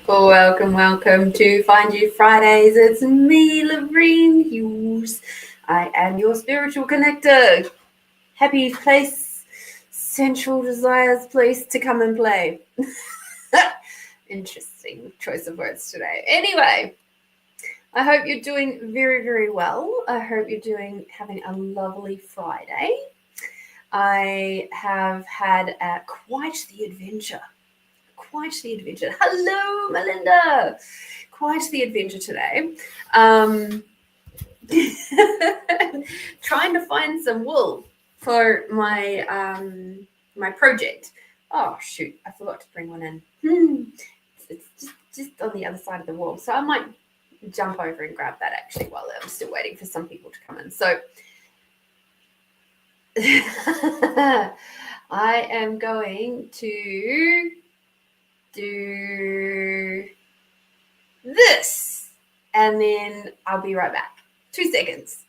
Welcome to Find You Fridays. It's me, Lorene Hughes. I am your spiritual connector. Happy place, sensual desires place to come and play. Interesting choice of words today. Anyway, I hope you're doing very, very well. I hope you're having a lovely Friday. I have had quite the adventure. Hello, Melinda. Quite the adventure today. Trying to find some wool for my my project. Oh shoot, I forgot to bring one in. It's just on the other side of the wall, so I might jump over and grab that actually while I'm still waiting for some people to come in. So I am going to do this and then I'll be right back. 2 seconds.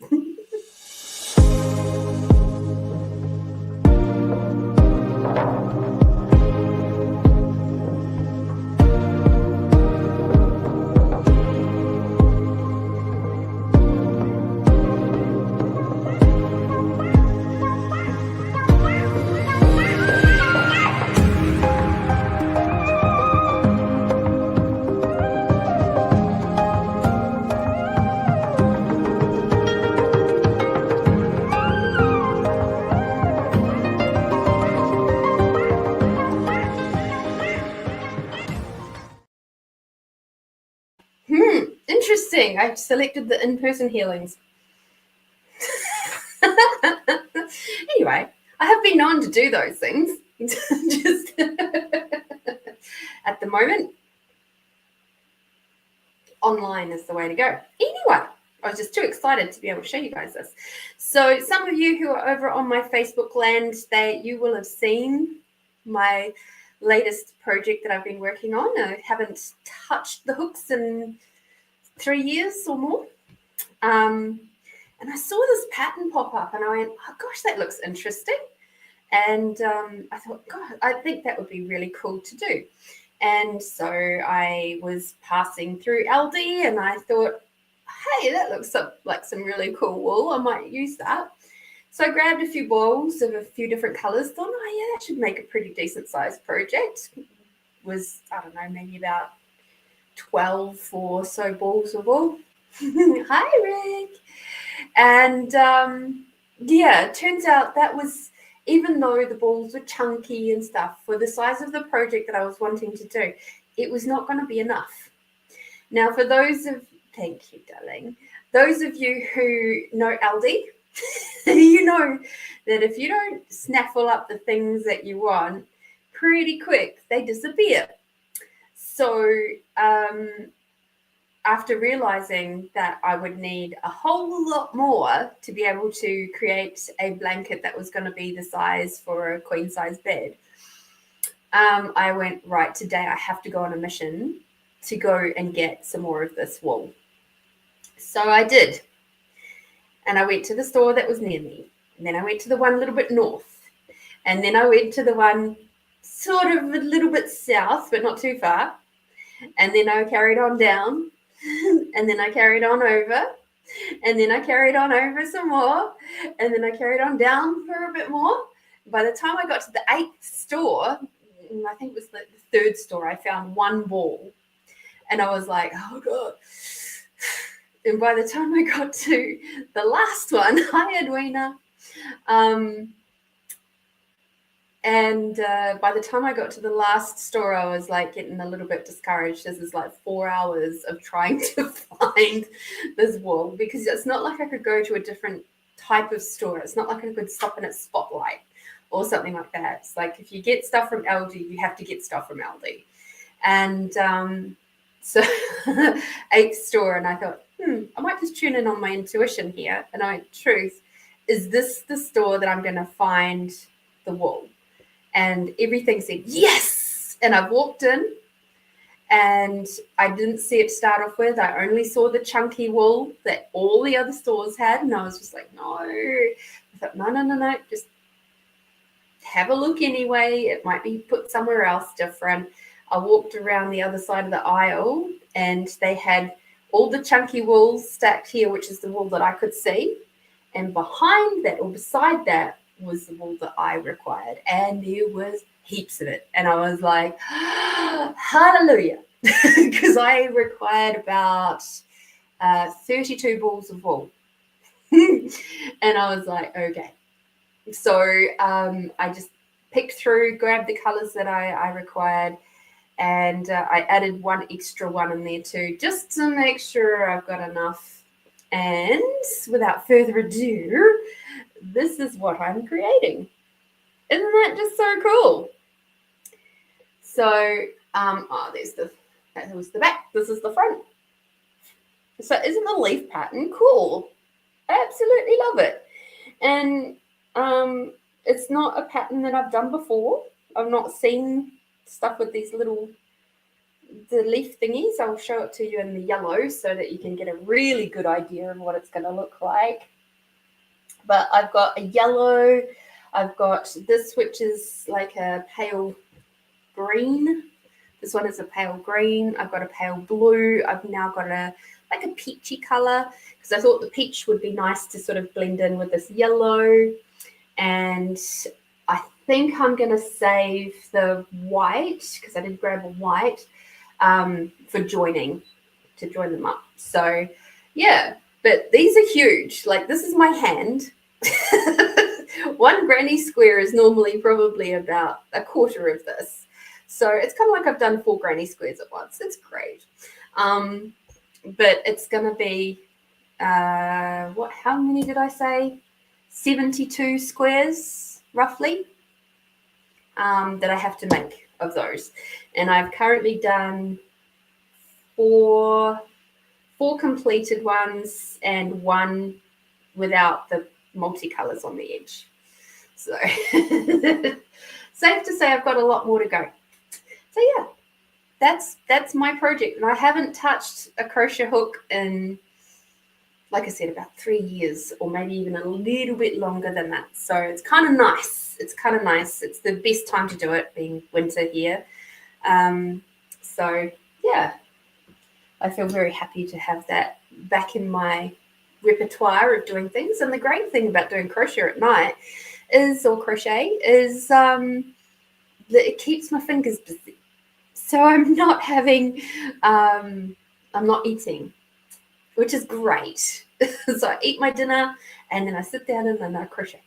Interesting. I've selected the in-person healings. Anyway, I have been known to do those things. Just at the moment, online is the way to go. Anyway, I was just too excited to be able to show you guys this. So some of you who are over on my Facebook land, you will have seen my latest project that I've been working on. I haven't touched the hooks in 3 years or more. And I saw this pattern pop up and I went, oh gosh, that looks interesting. And I thought, God, I think that would be really cool to do. And so I was passing through Aldi and I thought, hey, that looks like some really cool wool. I might use that. So I grabbed a few balls of a few different colors, thought, oh yeah, that should make a pretty decent sized project. It was, I don't know, maybe about 12 or so balls of wool. Hi, Rick. And yeah, it turns out that was, even though the balls were chunky and stuff, for the size of the project that I was wanting to do, it was not going to be enough. Now, for thank you, darling. Those of you who know Aldi, you know that if you don't snaffle up the things that you want pretty quick, they disappear. So after realizing that I would need a whole lot more to be able to create a blanket that was going to be the size for a queen size bed, I went, right, today I have to go on a mission to go and get some more of this wool. So I did. And I went to the store that was near me. And then I went to the one a little bit north. And then I went to the one sort of a little bit south, but not too far. And then I carried on down. And then I carried on over. And then I carried on over some more. And then I carried on down for a bit more. By the time I got to the 8th store, I think it was the 3rd store, I found one ball. And I was like, oh, God. And by the time I got to the last one, hi, Edwina. And by the time I got to the last store, I was like getting a little bit discouraged. This is like 4 hours of trying to find this wool, because it's not like I could go to a different type of store. It's not like I could stop in at Spotlight or something like that. It's like if you get stuff from Aldi, you have to get stuff from Aldi. And so 8th store, and I thought, I might just tune in on my intuition here. And I went, truth, is this the store that I'm going to find the wool? And everything said, yes. And I walked in and I didn't see it start off with. I only saw the chunky wool that all the other stores had. And I was just like, no. I thought, no. Just have a look anyway. It might be put somewhere else different. I walked around the other side of the aisle and they had all the chunky wool stacked here, which is the wool that I could see. And behind that, or beside that, was the wool that I required. And there was heaps of it. And I was like, hallelujah. Because I required about 32 balls of wool. And I was like, okay. So I just picked through, grabbed the colors that I required, and I added one extra one in there too, just to make sure I've got enough. And without further ado, this is what I'm creating. Isn't that just so cool? So, that was the back. This is the front. So isn't the leaf pattern cool? I absolutely love it. And it's not a pattern that I've done before. I've not seen stuff with these the leaf thingies. I'll show it to you in the yellow so that you can get a really good idea of what it's going to look like. But I've got a yellow. I've got this, which is like a pale green. This one is a pale green. I've got a pale blue. I've now got like a peachy color because I thought the peach would be nice to sort of blend in with this yellow. And I think I'm going to save the white, because I did grab a white, for joining, to join them up. So yeah, but these are huge. Like, this is my hand. One granny square is normally probably about a quarter of this. So it's kind of like I've done 4 granny squares at once. It's great. But it's going to be, how many did I say? 72 squares, roughly, that I have to make of those. And I've currently done 4 completed ones and 1 without the multicolors on the edge. So safe to say I've got a lot more to go. So yeah, that's my project. And I haven't touched a crochet hook in, like I said, about 3 years, or maybe even a little bit longer than that. So it's kind of nice. It's kind of nice. It's the best time to do it, being winter here. So yeah, I feel very happy to have that back in my repertoire of doing things. And the great thing about doing crochet at night is that it keeps my fingers busy. So I'm not having, I'm not eating, which is great. So I eat my dinner and then I sit down and then I crochet.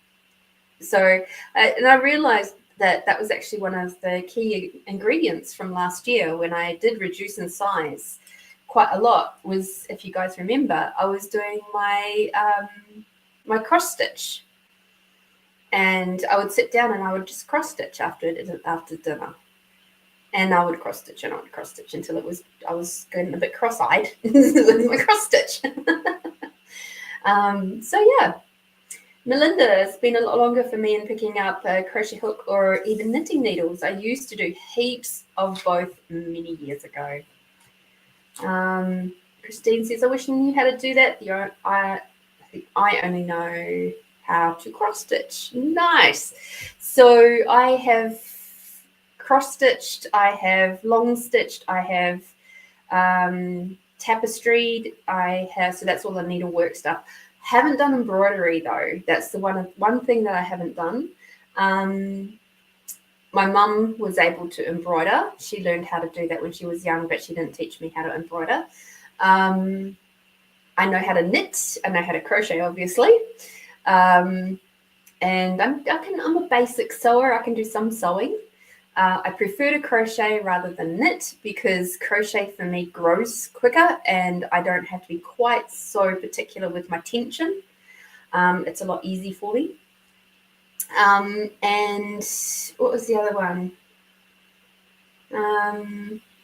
So, and I realized that was actually one of the key ingredients from last year when I did reduce in size quite a lot, was, if you guys remember, I was doing my my cross stitch, and I would sit down and I would just cross stitch after dinner, and I would cross stitch and I would cross stitch until I was getting a bit cross-eyed with my cross stitch. So yeah, Melinda, it's been a lot longer for me in picking up a crochet hook or even knitting needles. I used to do heaps of both many years ago. Christine says, I wish I knew how to do that. I think I only know how to cross stitch. Nice. So I have cross stitched, I have long stitched, I have tapestried, so that's all the needlework stuff. Haven't done embroidery though. That's the one thing that I haven't done. My mum was able to embroider. She learned how to do that when she was young, but she didn't teach me how to embroider. I know how to knit. I know how to crochet, obviously. And I'm a basic sewer. I can do some sewing. I prefer to crochet rather than knit, because crochet for me grows quicker and I don't have to be quite so particular with my tension. It's a lot easier for me. And what was the other one?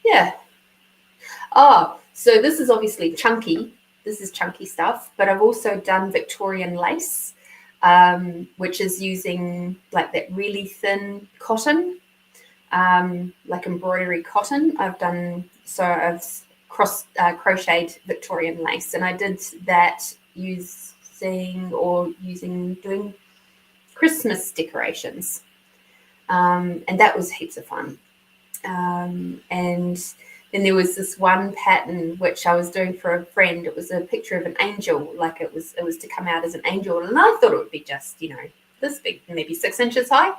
Yeah. Oh, so this is obviously chunky. This is chunky stuff, but I've also done Victorian lace, which is using like that really thin cotton, like embroidery cotton. I've crocheted Victorian lace, and I did that doing Christmas decorations. And that was heaps of fun. And then there was this one pattern which I was doing for a friend. It was a picture of an angel, like it was to come out as an angel, and I thought it would be just, this big, maybe 6 inches high.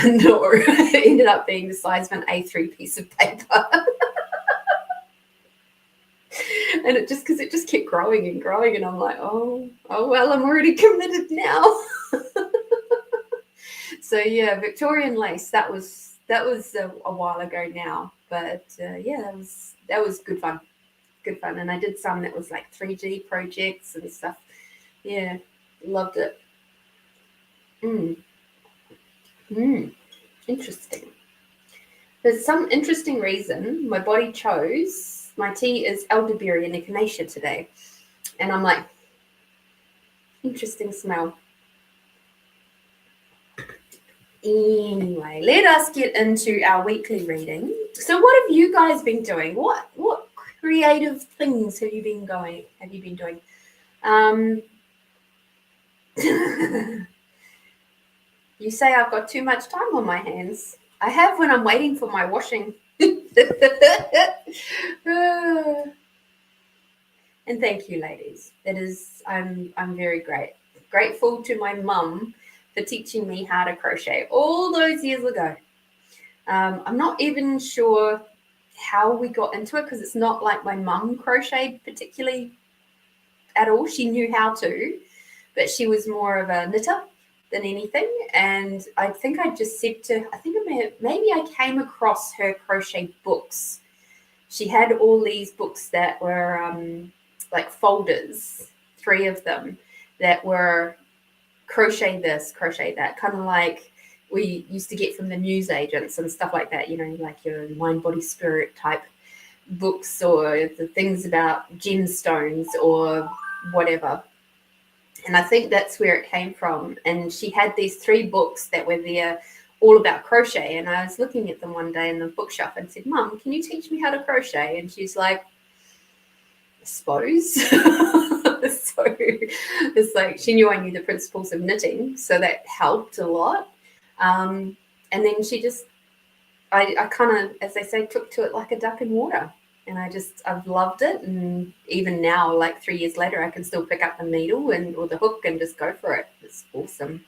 No, it ended up being the size of an A3 piece of paper. And it just kept growing and growing, and I'm like, oh well, I'm already committed now. So yeah, Victorian lace, that was a while ago now, but yeah, that was good fun, and I did some that was like 3D projects and stuff. Yeah, loved it. Interesting. There's some interesting reason my body chose my tea is elderberry and echinacea today, and I'm like, interesting smell. Anyway, let us get into our weekly reading. So what have you guys been doing? What creative things have you been doing? You say I've got too much time on my hands. I have when I'm waiting for my washing. And thank you, ladies. It is, I'm very grateful to my mum for teaching me how to crochet all those years ago. I'm not even sure how we got into it, because it's not like my mum crocheted particularly at all. She knew how to, but she was more of a knitter than anything. And I think I just said to, maybe I came across her crochet books. She had all these books that were like folders, 3 of them, that were crochet this, crochet that, kind of like we used to get from the newsagents and stuff like that, like your Mind, Body, Spirit type books, or the things about gemstones or whatever. And I think that's where it came from. And she had these 3 books that were there all about crochet. And I was looking at them one day in the bookshelf and said, Mum, can you teach me how to crochet? And she's like, I suppose. So it's like she knew I knew the principles of knitting, so that helped a lot. And then she just, I kind of, as they say, took to it like a duck in water. And I've loved it. And even now, like 3 years later, I can still pick up the needle or the hook and just go for it. It's awesome.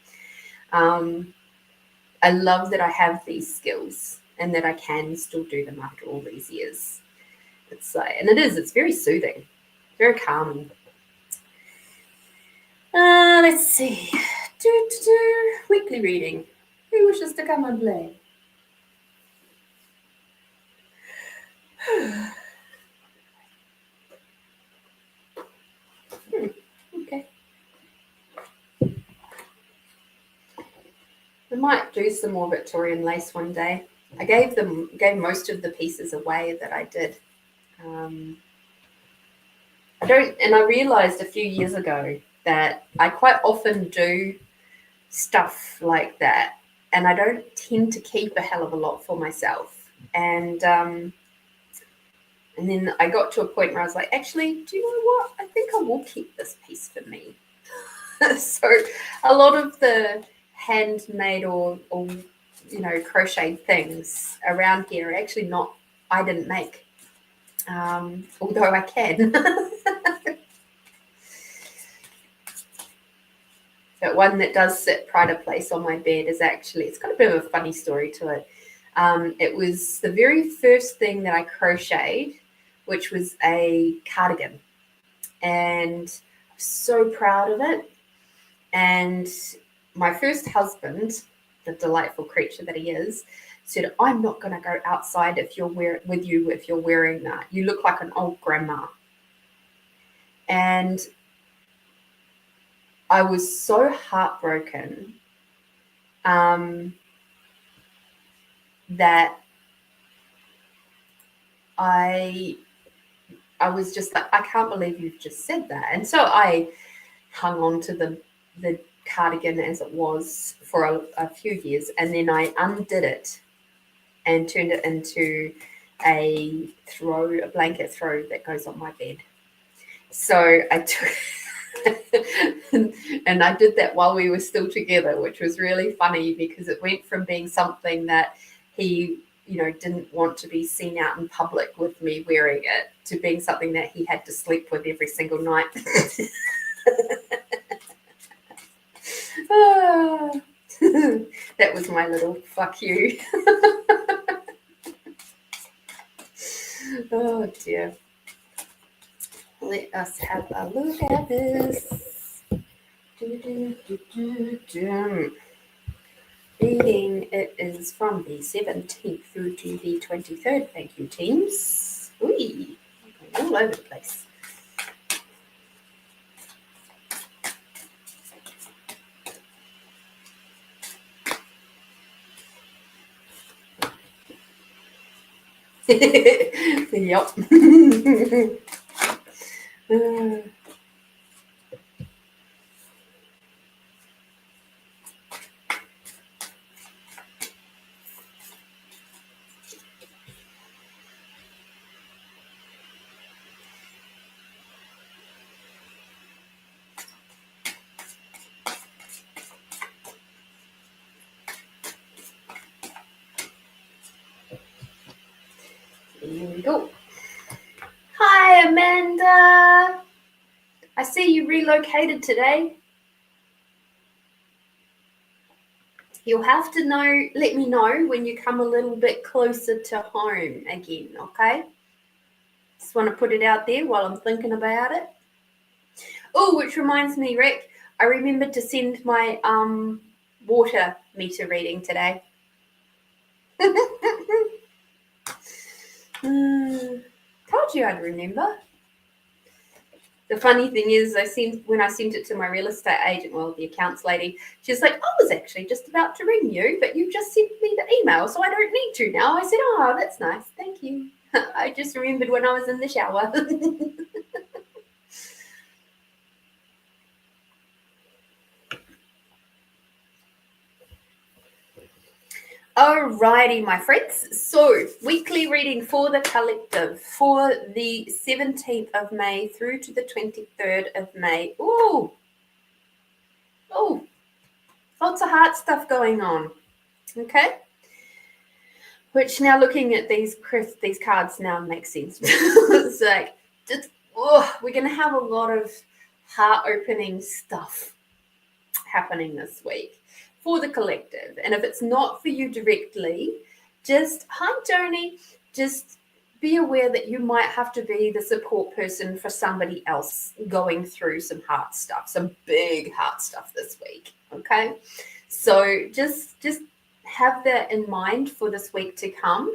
I love that I have these skills and that I can still do them after all these years. It's like, and it's very soothing, very calming. Let's see. Weekly reading. Who wishes to come and play? Okay. I might do some more Victorian lace one day. I gave most of the pieces away that I did. I realized a few years ago that I quite often do stuff like that, and I don't tend to keep a hell of a lot for myself. And then I got to a point where I was like, actually, do you know what? I think I will keep this piece for me. So a lot of the handmade or crocheted things around here are actually not, I didn't make, although I can. But one that does sit pride of place on my bed is actually, it's got a bit of a funny story to it. It was the very first thing that I crocheted, which was a cardigan. And I'm so proud of it. And my first husband, the delightful creature that he is, said, I'm not going to go outside if you're wearing that. You look like an old grandma. And I was so heartbroken that I was just like, I can't believe you've just said that. And so I hung on to the cardigan as it was for a few years, and then I undid it and turned it into a blanket throw that goes on my bed. So I took and I did that while we were still together, which was really funny because it went from being something that he, didn't want to be seen out in public with me wearing it to being something that he had to sleep with every single night. That was my little fuck you. Oh dear. Let us have a look at this. Reading, it is from the 17th through to the 23rd. Thank you, teams. Ooh, all over the place. Yep. Here we go. Hi, Amanda. I see you relocated today. You'll have to let me know when you come a little bit closer to home again, okay? Just want to put it out there while I'm thinking about it. Oh, which reminds me, Rick, I remembered to send my water meter reading today. Told you I'd remember. The funny thing is, when I sent it to my real estate agent, well, the accounts lady, she's like, I was actually just about to ring you, but you just sent me the email, so I don't need to now. I said, oh, that's nice. Thank you. I just remembered when I was in the shower. Alrighty, my friends. So, weekly reading for the collective for the 17th of May through to the 23rd of May. Ooh, lots of heart stuff going on. Okay. Which now looking at these cards now makes sense. It's like, we're going to have a lot of heart-opening stuff happening this week for the collective. And if it's not for you directly, hi Joni, just be aware that you might have to be the support person for somebody else going through some heart stuff, some big heart stuff this week. Okay. So just have that in mind for this week to come.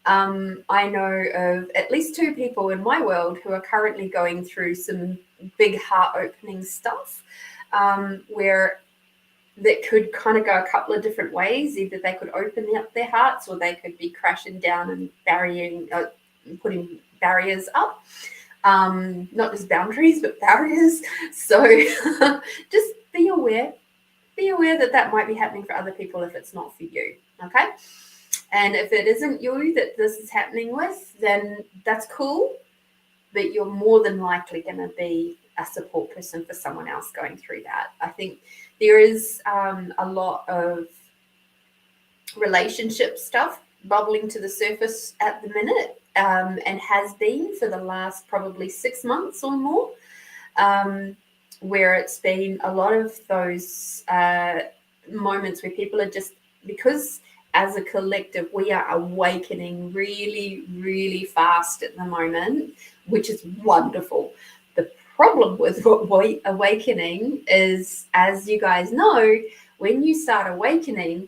I know of at least 2 people in my world who are currently going through some big heart-opening stuff, where that could kind of go a couple of different ways. Either they could open up their hearts, or they could be crashing down and putting barriers up. Not just boundaries, but barriers. So just be aware that might be happening for other people if it's not for you. Okay. And if it isn't you that this is happening with, then that's cool. But you're more than likely going to be a support person for someone else going through that. I think there is a lot of relationship stuff bubbling to the surface at the minute, and has been for the last probably 6 months or more, where it's been a lot of those moments where people are just, because as a collective we are awakening really, really fast at the moment, which is wonderful. The problem with awakening is, as you guys know, when you start awakening,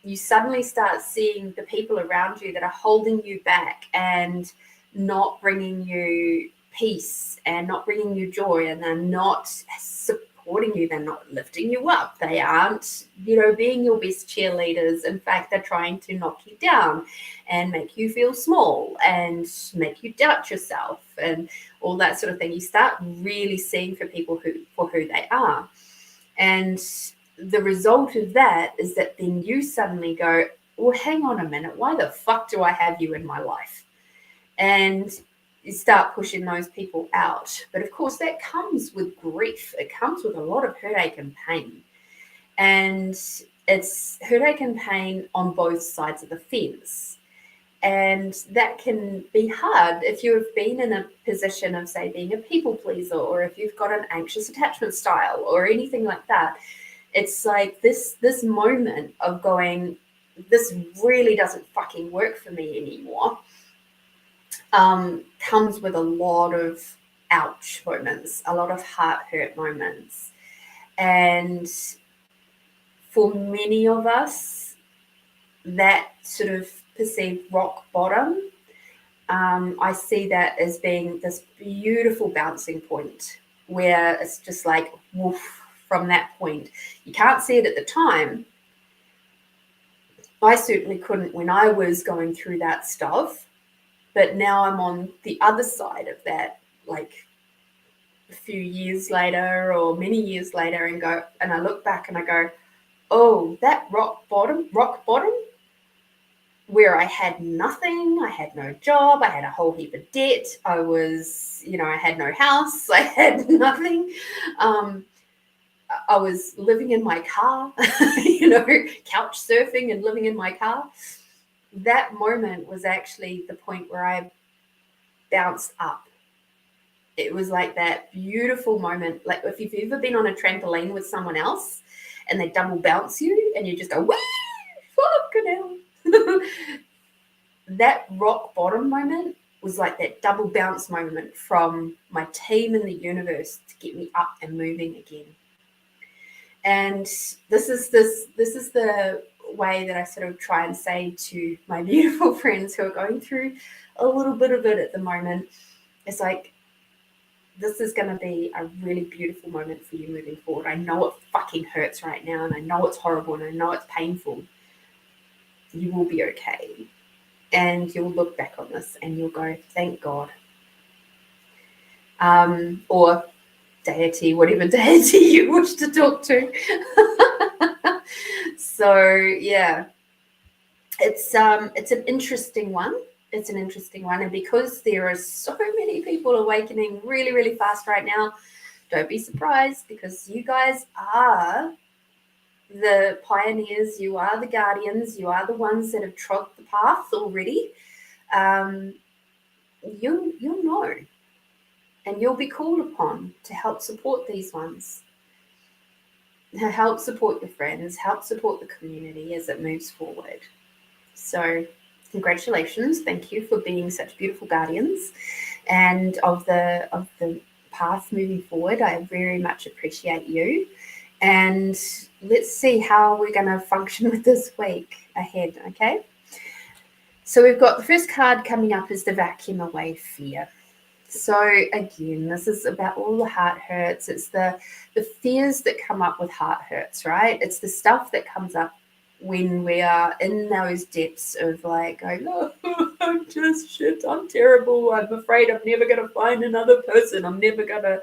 you suddenly start seeing the people around you that are holding you back and not bringing you peace and not bringing you joy, and they're not supporting you, they're not lifting you up, they aren't, being your best cheerleaders. In fact, they're trying to knock you down and make you feel small and make you doubt yourself and all that sort of thing. You start really seeing for people for who they are, and the result of that is that then you suddenly go, well, hang on a minute, why the fuck do I have you in my life? And you start pushing those people out. But of course, that comes with grief. It comes with a lot of heartache and pain. And it's heartache and pain on both sides of the fence. And that can be hard if you've been in a position of, say, being a people pleaser, or if you've got an anxious attachment style or anything like that. It's like this moment of going, this really doesn't fucking work for me anymore, comes with a lot of ouch moments, a lot of heart hurt moments. And for many of us, that sort of perceived rock bottom, I see that as being this beautiful bouncing point where it's just like, woof, from that point. You can't see it at the time. I certainly couldn't when I was going through that stuff, but now I'm on the other side of that, like a few years later or many years later, and I look back and I go, oh, that rock bottom, where I had nothing, I had no job, I had a whole heap of debt, I was, I had no house, I had nothing. I was living in my car, couch surfing and living in my car. That moment was actually the point where I bounced up. It was like that beautiful moment, like if you've ever been on a trampoline with someone else and they double bounce you and you just go, whee, fucking hell. That rock bottom moment was like that double bounce moment from my team in the universe to get me up and moving again. And this is the way that I sort of try and say to my beautiful friends who are going through a little bit of it at the moment. It's like, this is going to be a really beautiful moment for you moving forward. I know it fucking hurts right now, and I know it's horrible, and I know it's painful. You will be okay. And you'll look back on this and you'll go, thank God. Or deity, whatever deity you wish to talk to. So yeah, it's an interesting one. It's an interesting one. And because there are so many people awakening really, really fast right now, don't be surprised, because you guys are the pioneers, you are the guardians, you are the ones that have trod the path already. You'll know, and you'll be called upon to help support these ones, to help support your friends, help support the community as it moves forward. So congratulations, thank you for being such beautiful guardians and of the path moving forward. I very much appreciate you. And let's see how we're going to function with this week ahead, okay? So we've got the first card coming up is the vacuum away fear. So again, this is about all the heart hurts. It's the fears that come up with heart hurts, right? It's the stuff that comes up when we are in those depths of like going, oh, I'm just shit, I'm terrible, I'm afraid I'm never going to find another person, I'm never gonna,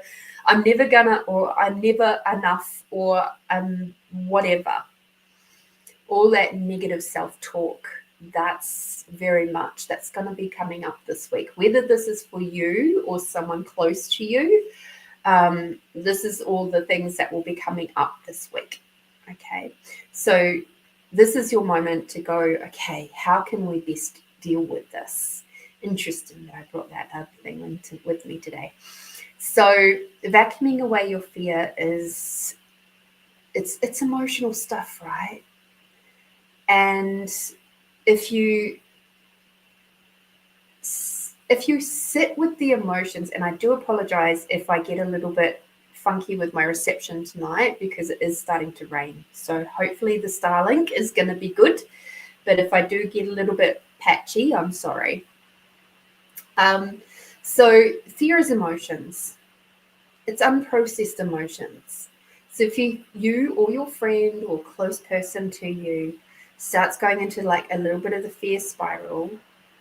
or I'm never enough, or whatever. All that negative self-talk, that's going to be coming up this week. Whether this is for you or someone close to you, this is all the things that will be coming up this week. Okay, so this is your moment to go, okay, how can we best deal with this? Interesting that I brought that other thing with me today. So vacuuming away your fear is, it's emotional stuff, right? And if you sit with the emotions, and I do apologize if I get a little bit funky with my reception tonight because it is starting to rain. So hopefully the Starlink is going to be good. But if I do get a little bit patchy, I'm sorry. So fear is emotions. It's unprocessed emotions. So if you or your friend or close person to you starts going into like a little bit of the fear spiral,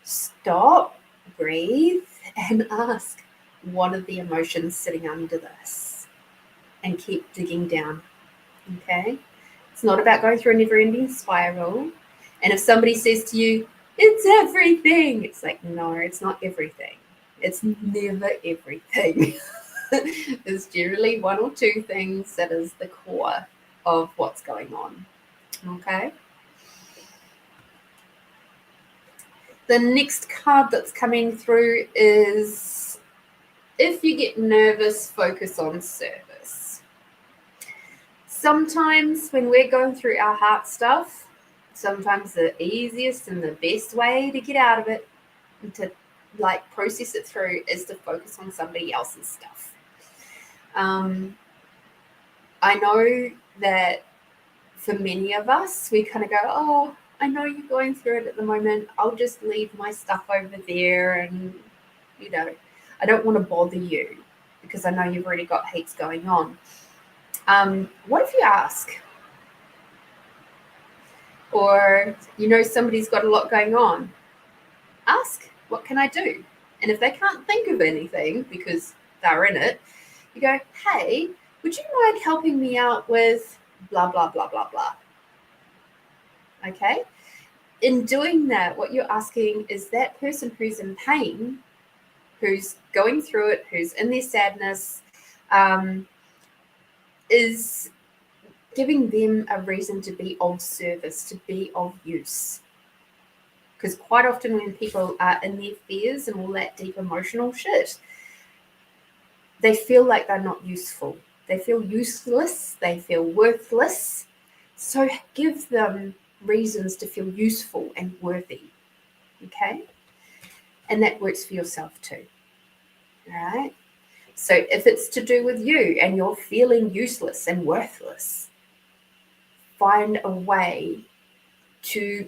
stop, breathe, and ask, what are the emotions sitting under this? And keep digging down, okay? It's not about going through a never-ending spiral. And if somebody says to you, it's everything, it's like, no, it's not everything. It's never everything. There's generally one or two things that is the core of what's going on. Okay. The next card that's coming through is, if you get nervous, focus on service. Sometimes when we're going through our heart stuff, sometimes the easiest and the best way to get out of it and to like process it through is to focus on somebody else's stuff. I know that for many of us, we kind of go, oh, I know you're going through it at the moment. I'll just leave my stuff over there, and, you know, I don't want to bother you because I know you've already got heaps going on. What if you ask? Or, you know, somebody's got a lot going on. Ask, what can I do? And if they can't think of anything because they're in it, you go, hey, would you mind helping me out with blah, blah, blah, blah, blah? Okay. In doing that, what you're asking is that person who's in pain, who's going through it, who's in their sadness, is giving them a reason to be of service, to be of use. Because quite often when people are in their fears and all that deep emotional shit, they feel like they're not useful. They feel useless. They feel worthless. So give them reasons to feel useful and worthy. Okay? And that works for yourself too. All right? So if it's to do with you and you're feeling useless and worthless, find a way to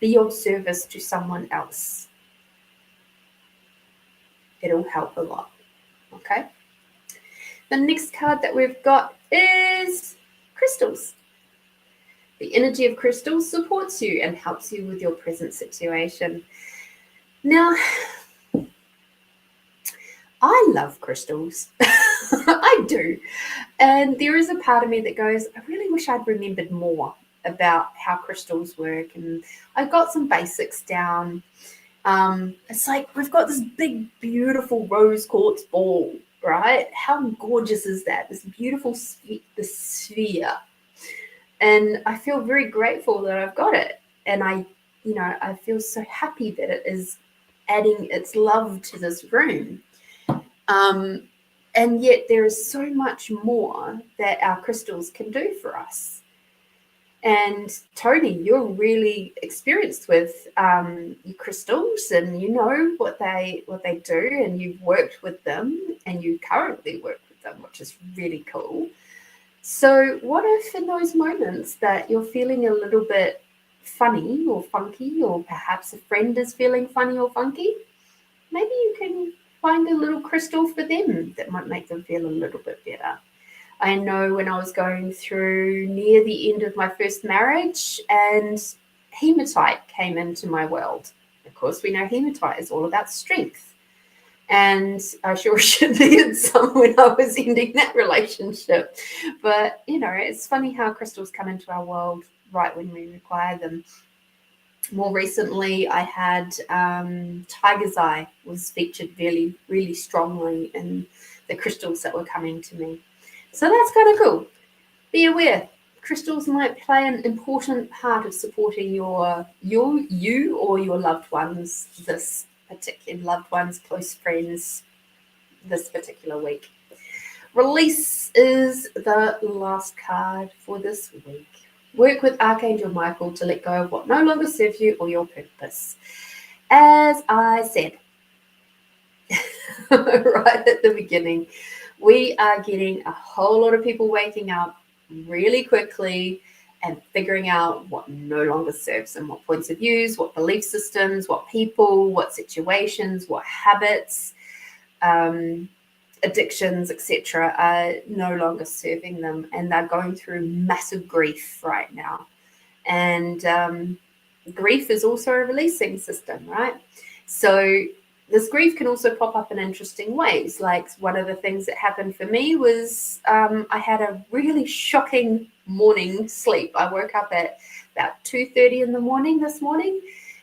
be of service to someone else. It'll help a lot. Okay. The next card that we've got is crystals. The energy of crystals supports you and helps you with your present situation. Now, I love crystals. I do. And there is a part of me that goes, I really wish I'd remembered more about how crystals work. And I got some basics down. It's like we've got this big, beautiful rose quartz ball, right? How gorgeous is that? This beautiful sphere. And I feel very grateful that I've got it. And I feel so happy that it is adding its love to this room. And yet there is so much more that our crystals can do for us. And Tony, you're really experienced with your crystals, and you know what they do, and you've worked with them, and you currently work with them, which is really cool. So what if in those moments that you're feeling a little bit funny or funky, or perhaps a friend is feeling funny or funky, maybe you can find a little crystal for them that might make them feel a little bit better. I know when I was going through near the end of my first marriage, and hematite came into my world. Of course, we know hematite is all about strength. And I sure should have had some when I was ending that relationship. But, you know, it's funny how crystals come into our world right when we require them. More recently, I had tiger's eye was featured really, really strongly in the crystals that were coming to me. So that's kind of cool. Be aware. Crystals might play an important part of supporting you or your loved ones, this particular loved ones, close friends, this particular week. Release is the last card for this week. Work with Archangel Michael to let go of what no longer serves you or your purpose. As I said right at the beginning, we are getting a whole lot of people waking up really quickly and figuring out what no longer serves them, what points of views, what belief systems, what people, what situations, what habits, addictions, etc. are no longer serving them, and they're going through massive grief right now. And grief is also a releasing system, right? So this grief can also pop up in interesting ways. Like one of the things that happened for me was I had a really shocking morning sleep. I woke up at about 2:30 in the morning this morning,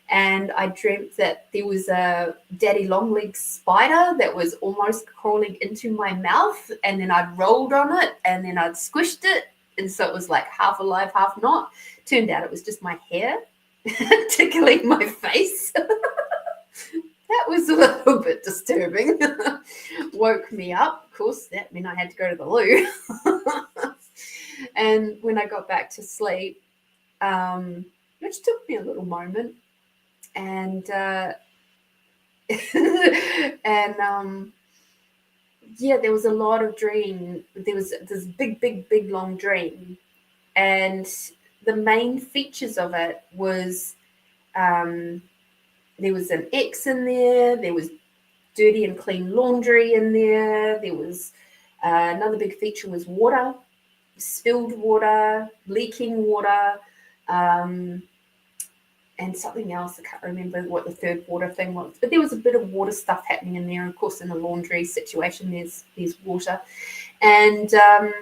and I dreamt that there was a daddy long-legged spider that was almost crawling into my mouth, and then I'd rolled on it, and then I'd squished it, and so it was like half alive, half not. Turned out it was just my hair tickling my face. That was a little bit disturbing. Woke me up. Of course, that meant I had to go to the loo. And when I got back to sleep, which took me a little moment, and yeah, there was a lot of dream. There was this big long dream, and the main features of it was there was an X in there. There was dirty and clean laundry in there. There was another big feature was water, spilled water, leaking water, and something else. I can't remember what the third water thing was, but there was a bit of water stuff happening in there. Of course, in the laundry situation, there's water. And I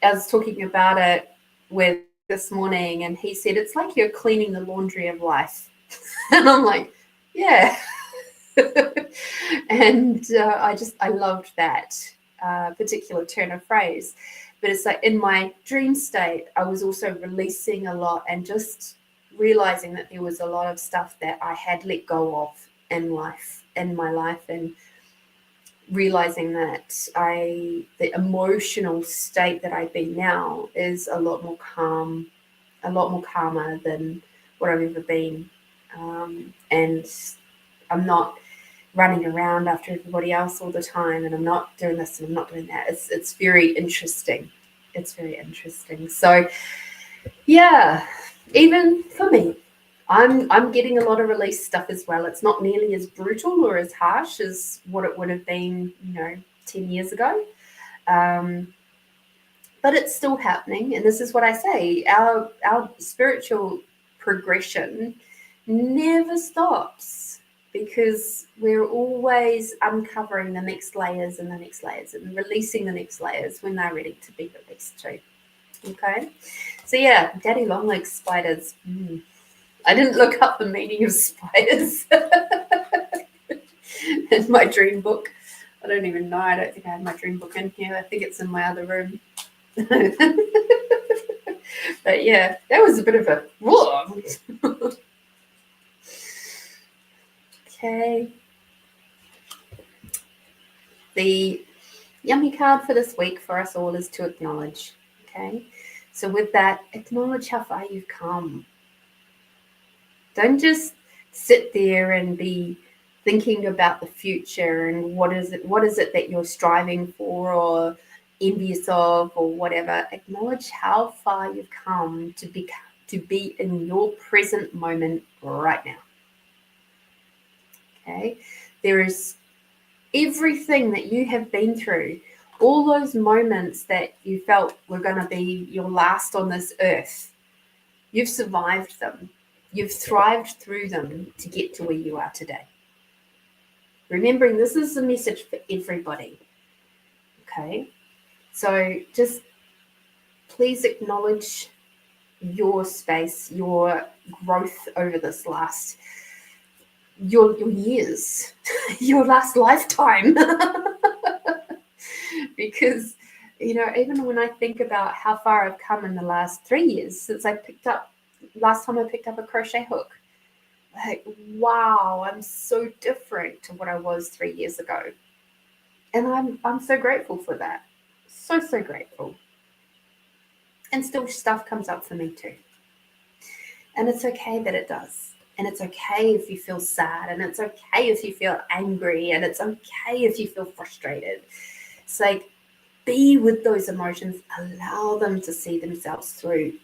was talking about it with this morning, and he said, it's like you're cleaning the laundry of life. And I'm like, yeah. And I loved that particular turn of phrase. But it's like in my dream state, I was also releasing a lot and just realizing that there was a lot of stuff that I had let go of in my life, and realizing that the emotional state that I've been now is a lot more calmer than what I've ever been. And I'm not running around after everybody else all the time, and I'm not doing this and I'm not doing that. It's very interesting. It's very interesting. So yeah, even for me, I'm getting a lot of release stuff as well. It's not nearly as brutal or as harsh as what it would have been, 10 years ago. But it's still happening. And this is what I say, our spiritual progression never stops, because we're always uncovering the next layers and the next layers and releasing the next layers when they're ready to be released too. Okay, so yeah, daddy long legs spiders. I didn't look up the meaning of spiders in my dream book. I don't even know. I don't think I have my dream book in here. I think it's in my other room. But yeah, that was a bit of a whoa. Okay. The yummy card for this week for us all is to acknowledge. Okay. So with that, acknowledge how far you've come. Don't just sit there and be thinking about the future and what is it that you're striving for or envious of or whatever. Acknowledge how far you've come to be in your present moment right now. Okay, there is everything that you have been through, all those moments that you felt were going to be your last on this earth. You've survived them. You've thrived through them to get to where you are today. Remembering this is a message for everybody. Okay, so just please acknowledge your space, your growth over this last your years, your last lifetime. Because, even when I think about how far I've come in the last 3 years since last time I picked up a crochet hook, like, wow, I'm so different to what I was 3 years ago. And I'm so grateful for that. So grateful. And still stuff comes up for me too. And it's okay that it does. And it's okay if you feel sad, and it's okay if you feel angry, and it's okay if you feel frustrated. It's like, be with those emotions, allow them to see themselves through.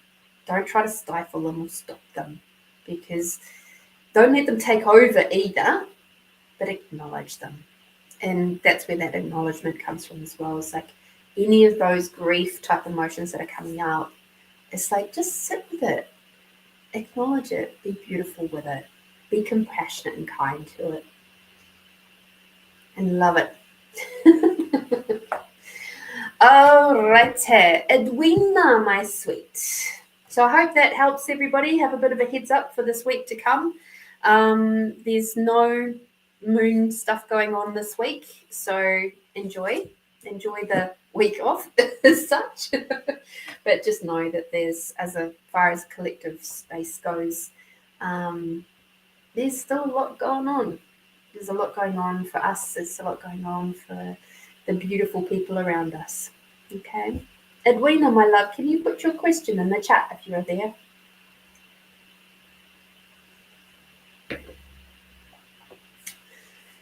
Don't try to stifle them or stop them, because don't let them take over either, but acknowledge them. And that's where that acknowledgement comes from as well. It's like any of those grief type emotions that are coming out, it's like, just sit with it. Acknowledge it, be beautiful with it, be compassionate and kind to it, and love it. All right, Edwina, my sweet. So I hope that helps everybody have a bit of a heads up for this week to come. There's no moon stuff going on this week, so enjoy the week off as such. But just know that there's, as far as collective space goes, there's still a lot going on. There's a lot going on for us. There's a lot going on for the beautiful people around us. Okay. Edwina, my love, can you put your question in the chat if you're there?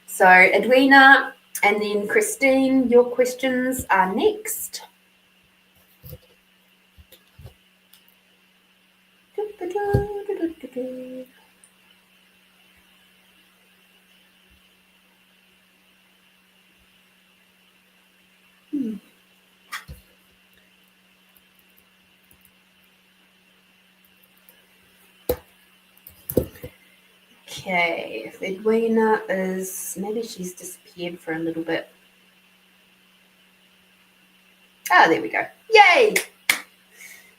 So Edwina and then Christine, your questions are next. Okay, if Edwina is, maybe she's disappeared for a little bit. Ah, there we go. Yay!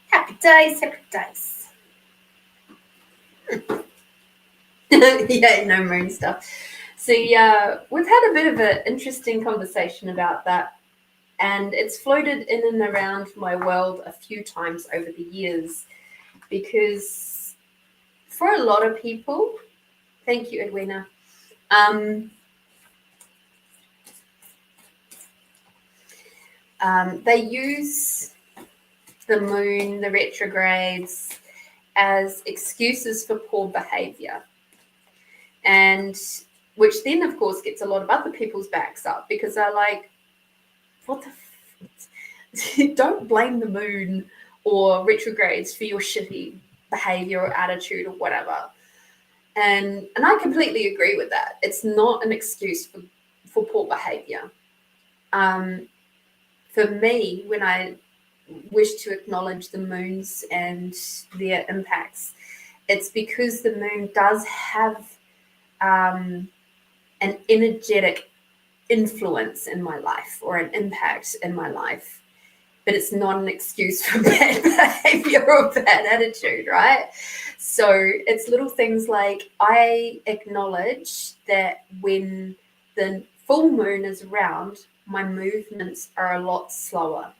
Happy days, happy days. Yay, no moon stuff. So yeah, we've had a bit of an interesting conversation about that, and it's floated in and around my world a few times over the years, because for a lot of people, thank you, Edwina, they use the moon, the retrogrades, as excuses for poor behavior, and which then of course gets a lot of other people's backs up, because they're like, what the don't blame the moon or retrogrades for your shitty behavior or attitude or whatever. And I completely agree with that. It's not an excuse for poor behavior. For me, when I wish to acknowledge the moons and their impacts, it's because the moon does have an energetic influence in my life, or an impact in my life, but it's not an excuse for bad behavior or bad attitude, right? So it's little things like, I acknowledge that when the full moon is around, my movements are a lot slower.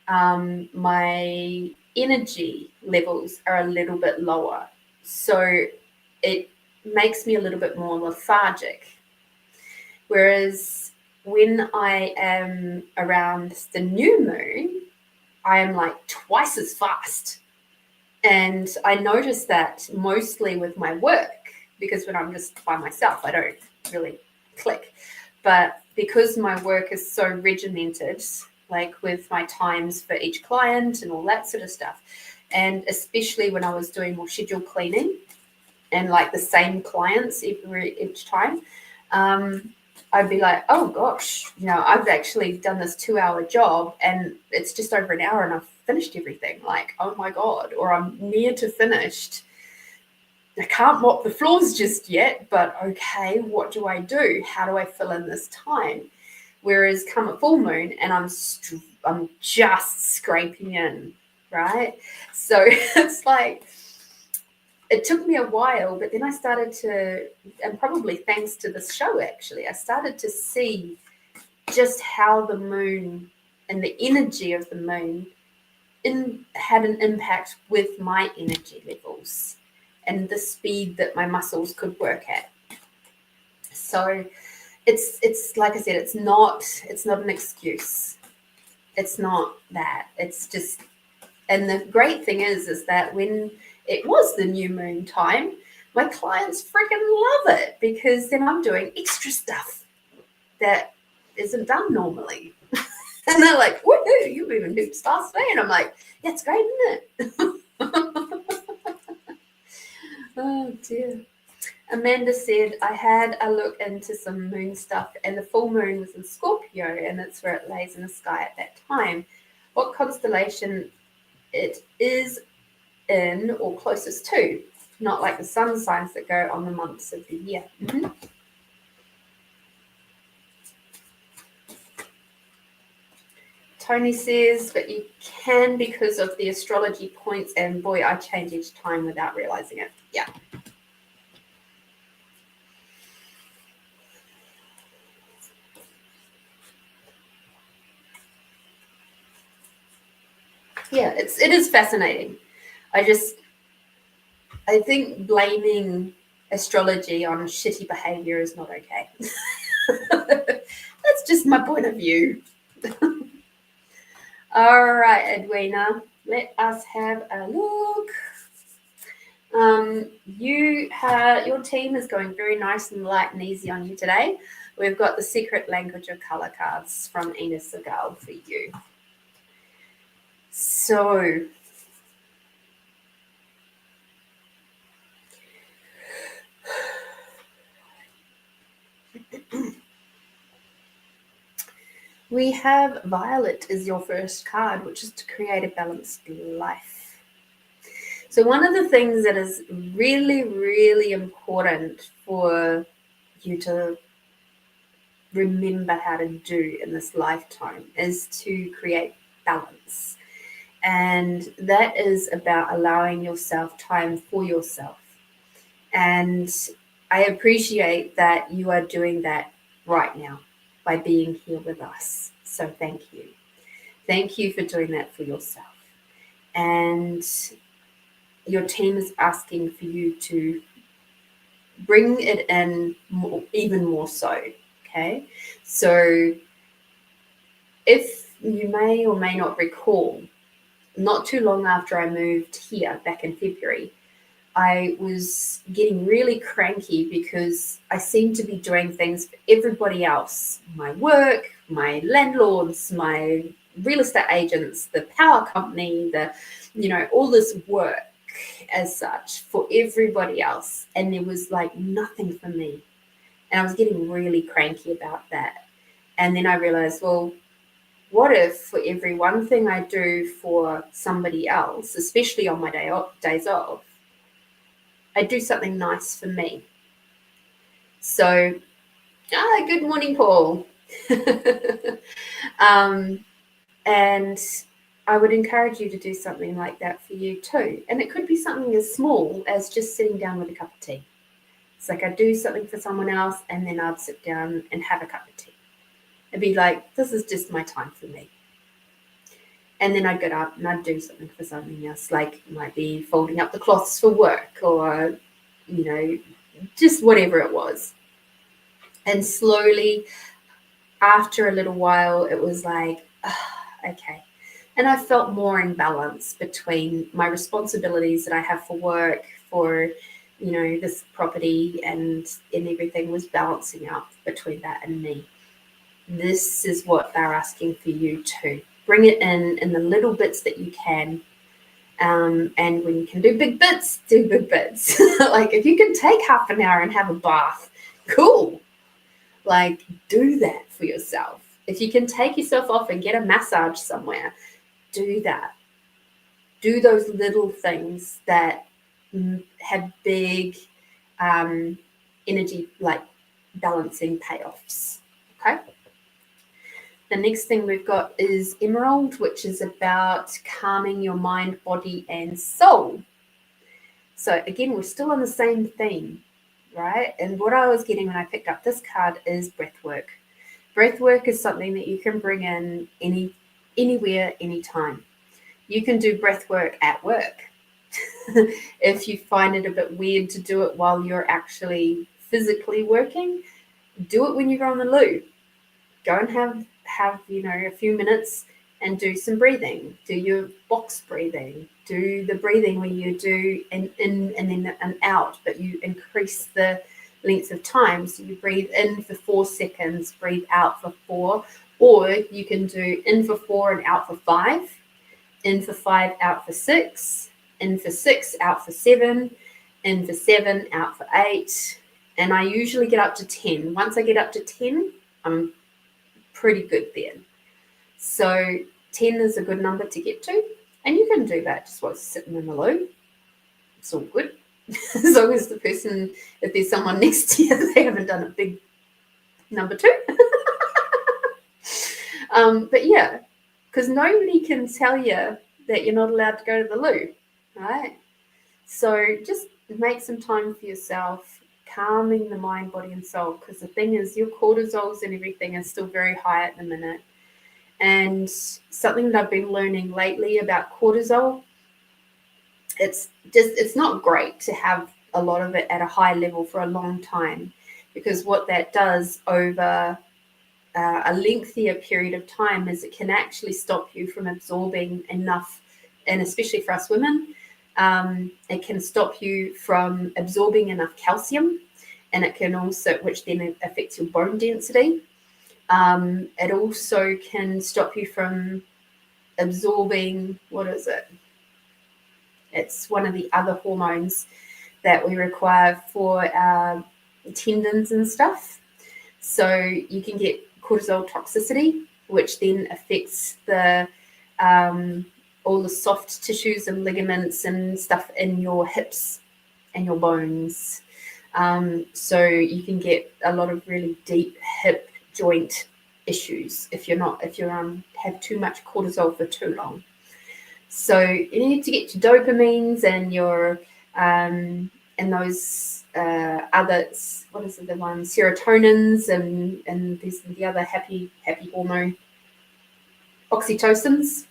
My energy levels are a little bit lower. So it makes me a little bit more lethargic. Whereas when I am around the new moon, I am like twice as fast. And I notice that mostly with my work, because when I'm just by myself, I don't really click. But because my work is so regimented, like with my times for each client and all that sort of stuff, and especially when I was doing more schedule cleaning and like the same clients each time, I'd be like, oh gosh, I've actually done this 2-hour job and it's just over an hour and I've finished everything. Like, oh my God, or I'm near to finished. I can't mop the floors just yet, but okay, what do I do? How do I fill in this time? Whereas come a full moon and I'm just scraping in, right? So it's like, it took me a while, but then I started to, and probably thanks to this show actually, I started to see just how the moon and the energy of the moon had an impact with my energy levels and the speed that my muscles could work at. So it's like I said, it's not an excuse. It's not that. It's just, and the great thing is that when it was the new moon time, my clients freaking love it, because then I'm doing extra stuff that isn't done normally. And they're like, woohoo, you're moving hoops fast today. And I'm like, yeah, it's great, isn't it? Oh dear. Amanda said, I had a look into some moon stuff and the full moon was in Scorpio and that's where it lays in the sky at that time. What constellation it is in or closest to, not like the sun signs that go on the months of the year. Mm-hmm. Tony says, but you can because of the astrology points, and boy, I change each time without realizing it. Yeah. yeah, it is fascinating. I think blaming astrology on shitty behavior is not okay. That's just my point of view. All right, Edwina, let us have a look. Your team is going very nice and light and easy on you today. We've got the Secret Language of Color cards from Ina Segal for you. So we have Violet is your first card, which is to create a balanced life. So one of the things that is really, really important for you to remember how to do in this lifetime is to create balance. And that is about allowing yourself time for yourself. And I appreciate that you are doing that right now by being here with us. So thank you. Thank you for doing that for yourself. And your team is asking for you to bring it in even more so. Okay. So if you may or may not recall, not too long after I moved here back in February, I was getting really cranky because I seemed to be doing things for everybody else, my work, my landlords, my real estate agents, the power company, all this work as such for everybody else. And there was like nothing for me. And I was getting really cranky about that. And then I realized, well, what if for every one thing I do for somebody else, especially on my days off, I do something nice for me? So, good morning, Paul. And I would encourage you to do something like that for you too. And it could be something as small as just sitting down with a cup of tea. It's like I do something for someone else and then I'd sit down and have a cup of tea. It'd be like, this is just my time for me. And then I'd get up and I'd do something for something else, like it might be folding up the cloths for work or, just whatever it was. And slowly, after a little while, it was like, okay. And I felt more in balance between my responsibilities that I have for work, for, this property and everything was balancing out between that and me. This is what they're asking for you too. Bring it in the little bits that you can. And when you can do big bits, do big bits. Like if you can take half an hour and have a bath, cool. Like do that for yourself. If you can take yourself off and get a massage somewhere, do that. Do those little things that have big energy, like balancing payoffs. Okay. The next thing we've got is Emerald, which is about calming your mind, body, and soul. So again, we're still on the same theme, right? And what I was getting when I picked up this card is breath work. Breath work is something that you can bring in anywhere, anytime. You can do breath work at work. If you find it a bit weird to do it while you're actually physically working, do it when you go on the loo. Go and have a few minutes and do some breathing. Do your box breathing. Do the breathing where you do an in and then an out, but you increase the length of time. So you breathe in for 4 seconds, breathe out for 4, or you can do in for 4 and out for 5, in for 5, out for 6, in for 6, out for 7, in for 7, out for 8. And I usually get up to 10. Once I get up to 10, I'm pretty good then. So 10 is a good number to get to. And you can do that just while sitting in the loo. It's all good. As long as the person, if there's someone next to you, they haven't done a big number 2. But yeah, because nobody can tell you that you're not allowed to go to the loo, right? So just make some time for yourself, calming the mind, body, and soul. Because the thing is, your cortisols and everything is still very high at the minute. And something that I've been learning lately about cortisol, it's not great to have a lot of it at a high level for a long time, because what that does over a lengthier period of time is it can actually stop you from absorbing enough, and especially for us women, it can stop you from absorbing enough calcium, and it can also, which then affects your bone density. It also can stop you from absorbing, what is it? It's one of the other hormones that we require for our tendons and stuff. So you can get cortisol toxicity, which then affects the all the soft tissues and ligaments and stuff in your hips and your bones. So you can get a lot of really deep hip joint issues if you have too much cortisol for too long. So you need to get your dopamines and your and those other, what is it, the one, serotonins, and there's the other happy hormone, oxytocins.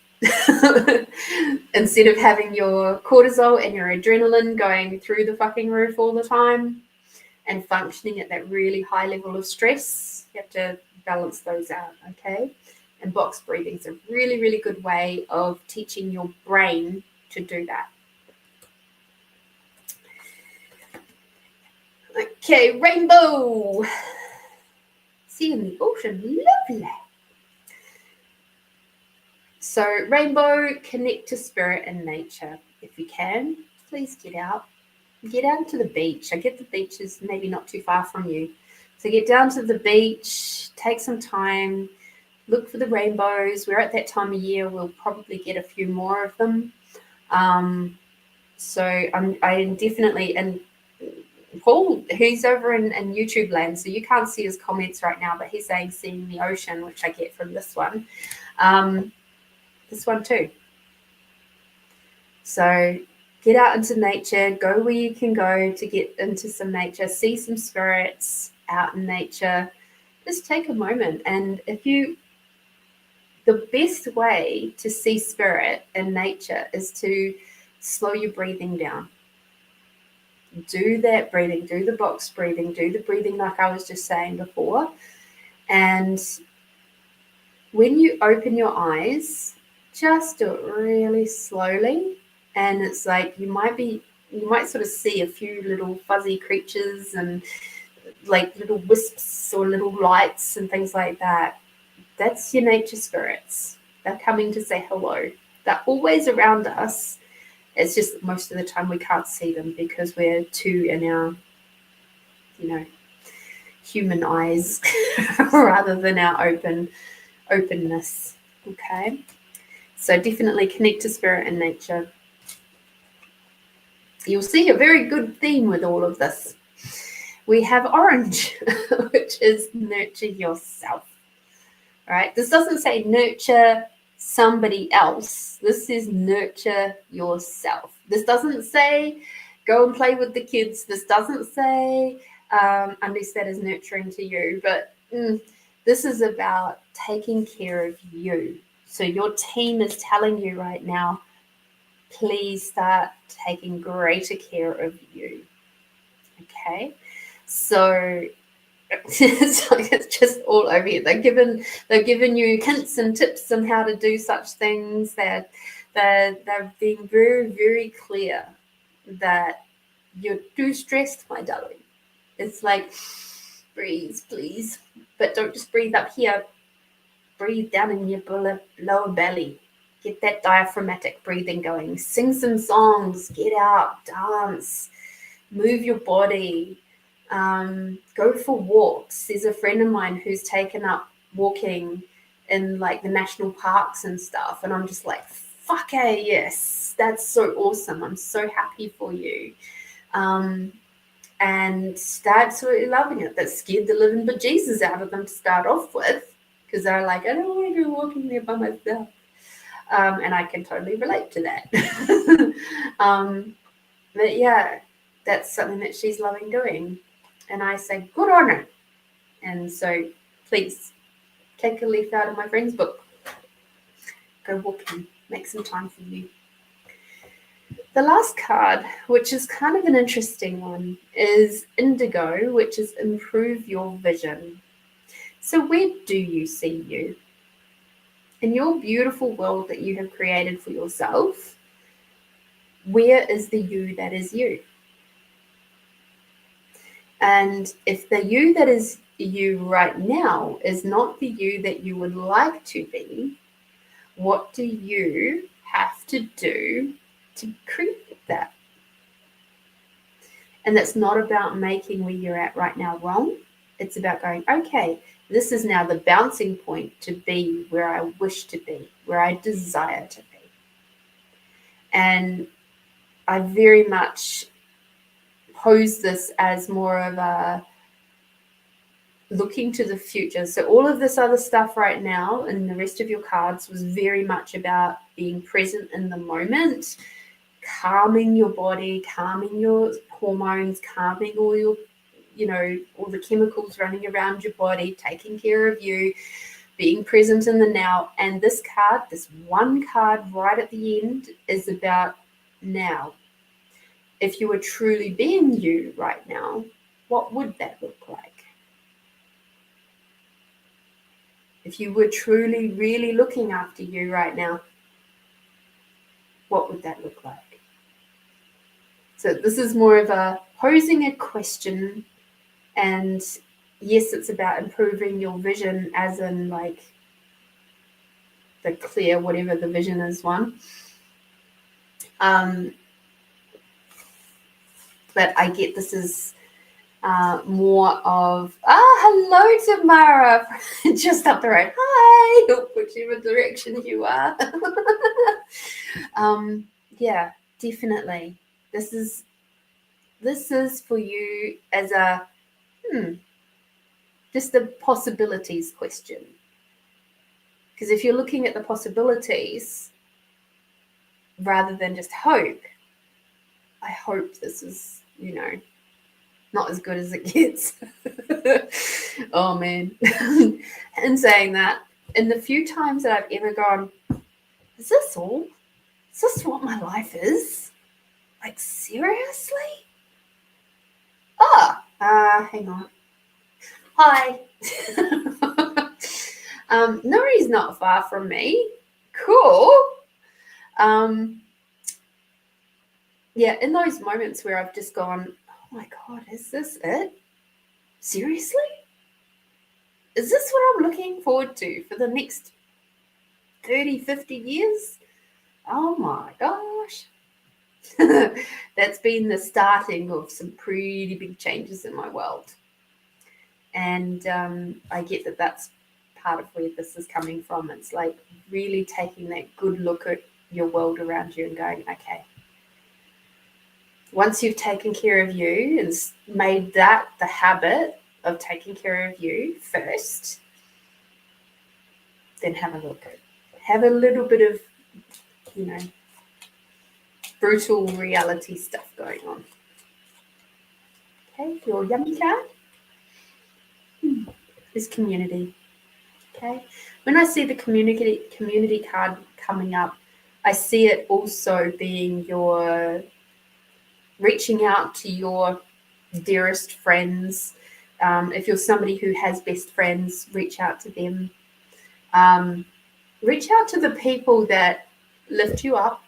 Instead of having your cortisol and your adrenaline going through the fucking roof all the time and functioning at that really high level of stress, you have to balance those out, okay? And box breathing is a really, really good way of teaching your brain to do that. Okay, rainbow. See in the ocean, lovely. So rainbow, connect to spirit and nature. If you can, please get out. Get out to the beach. I get the beach is maybe not too far from you. So get down to the beach, take some time, look for the rainbows. We're at that time of year, we'll probably get a few more of them. So I'm definitely, and Paul, he's over in YouTube land, so you can't see his comments right now, but he's saying seeing the ocean, which I get from this one. This one too. So get out into nature, go where you can go to get into some nature, see some spirits out in nature. Just take a moment. And the best way to see spirit in nature is to slow your breathing down. Do that breathing, do the box breathing, do the breathing like I was just saying before. And when you open your eyes, just do it really slowly. And it's like you might sort of see a few little fuzzy creatures and like little wisps or little lights and things like that. That's your nature spirits. They're coming to say hello. They're always around us. It's just that most of the time we can't see them because we're too in our, human eyes rather than our openness. Okay. So definitely connect to spirit and nature. You'll see a very good theme with all of this. We have orange, which is nurture yourself. All right. This doesn't say nurture somebody else. This is nurture yourself. This doesn't say go and play with the kids. This doesn't say unless that is nurturing to you. But this is about taking care of you. So your team is telling you right now, please start taking greater care of you. Okay. So it's just all over here. They've given you hints and tips on how to do such things. They're being very, very clear that you're too stressed, my darling. It's like, breathe, please. But don't just breathe up here. Breathe down in your lower belly. Get that diaphragmatic breathing going. Sing some songs. Get out. Dance. Move your body. Go for walks. There's a friend of mine who's taken up walking in like the national parks and stuff, and I'm just like, fuck yeah, yes, that's so awesome. I'm so happy for you. And they're absolutely loving it. That scared the living bejesus out of them to start off with, because they're like, I don't want to go walking there by myself. And I can totally relate to that. But yeah, that's something that she's loving doing. And I say, good on her. And so please take a leaf out of my friend's book. go walking, make some time for you. The last card, which is kind of an interesting one, is Indigo, which is improve your vision. So where do you see you? In your beautiful world that you have created for yourself, where is the you that is you? And if the you that is you right now is not the you that you would like to be, what do you have to do to create that? And that's not about making where you're at right now wrong. It's about going, okay, this is now the bouncing point to be where I wish to be, where I desire to be. And I very much pose this as more of a looking to the future. So all of this other stuff right now and the rest of your cards was very much about being present in the moment, calming your body, calming your hormones, calming all your, all the chemicals running around your body, taking care of you, being present in the now. And this card, this one card right at the end, is about now. If you were truly being you right now, what would that look like? If you were truly, really looking after you right now, what would that look like? So this is more of a posing a question, and yes, it's about improving your vision, as in like the clear, whatever the vision is one. But I get this is more of, hello Tamara, just up the road. Hi, whichever direction you are. Yeah, definitely. This is for you as a just the possibilities question. Because if you're looking at the possibilities rather than just hope, I hope this is, not as good as it gets. Oh man. And saying that, in the few times that I've ever gone, is this all? Is this what my life is? Like, seriously? Hang on. Hi. Nori's not far from me. Cool. Yeah, in those moments where I've just gone, oh my God, is this it? Seriously? Is this what I'm looking forward to for the next 30, 50 years? Oh my gosh. That's been the starting of some pretty big changes in my world. And I get that that's part of where this is coming from. It's like really taking that good look at your world around you and going, okay, once you've taken care of you and made that the habit of taking care of you first, then have a look at it. Have a little bit of, brutal reality stuff going on. Okay, your yummy card is community. Okay, when I see the community card coming up, I see it also being your reaching out to your dearest friends. If you're somebody who has best friends, reach out to them. Reach out to the people that lift you up,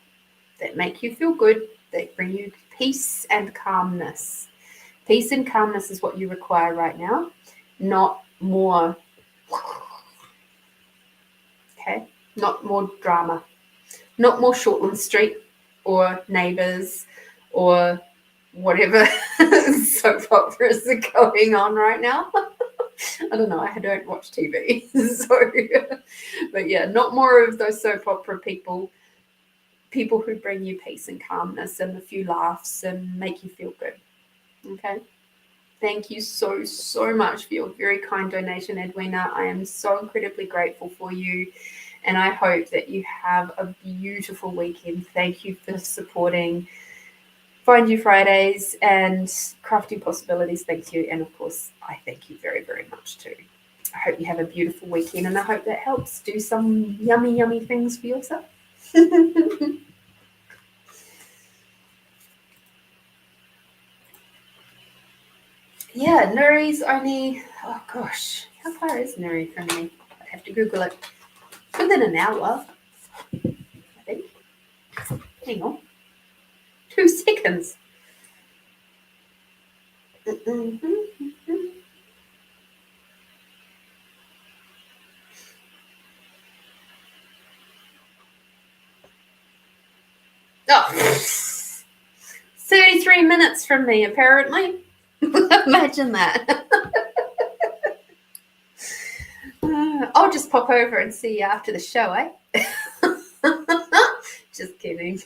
that make you feel good, that bring you peace and calmness. Peace and calmness is what you require right now, not more. Okay, not more drama, not more Shortland Street or Neighbours or whatever soap operas are going on right now. I don't know, I don't watch TV. So, but yeah, not more of those soap opera people who bring you peace and calmness and a few laughs and make you feel good. Okay. Thank you so, so much for your very kind donation, Edwina. I am so incredibly grateful for you. And I hope that you have a beautiful weekend. Thank you for supporting Find You Fridays and Crafty Possibilities. Thank you. And of course, I thank you very, very much too. I hope you have a beautiful weekend, and I hope that helps. Do some yummy, yummy things for yourself. Yeah, Nuri's only, oh gosh, how far is Nuri from me? I'd have to Google it. It's within an hour, I think. Hang on. 2 seconds. Oh, 33 minutes from me, apparently. Imagine that. I'll just pop over and see you after the show, eh? Just kidding.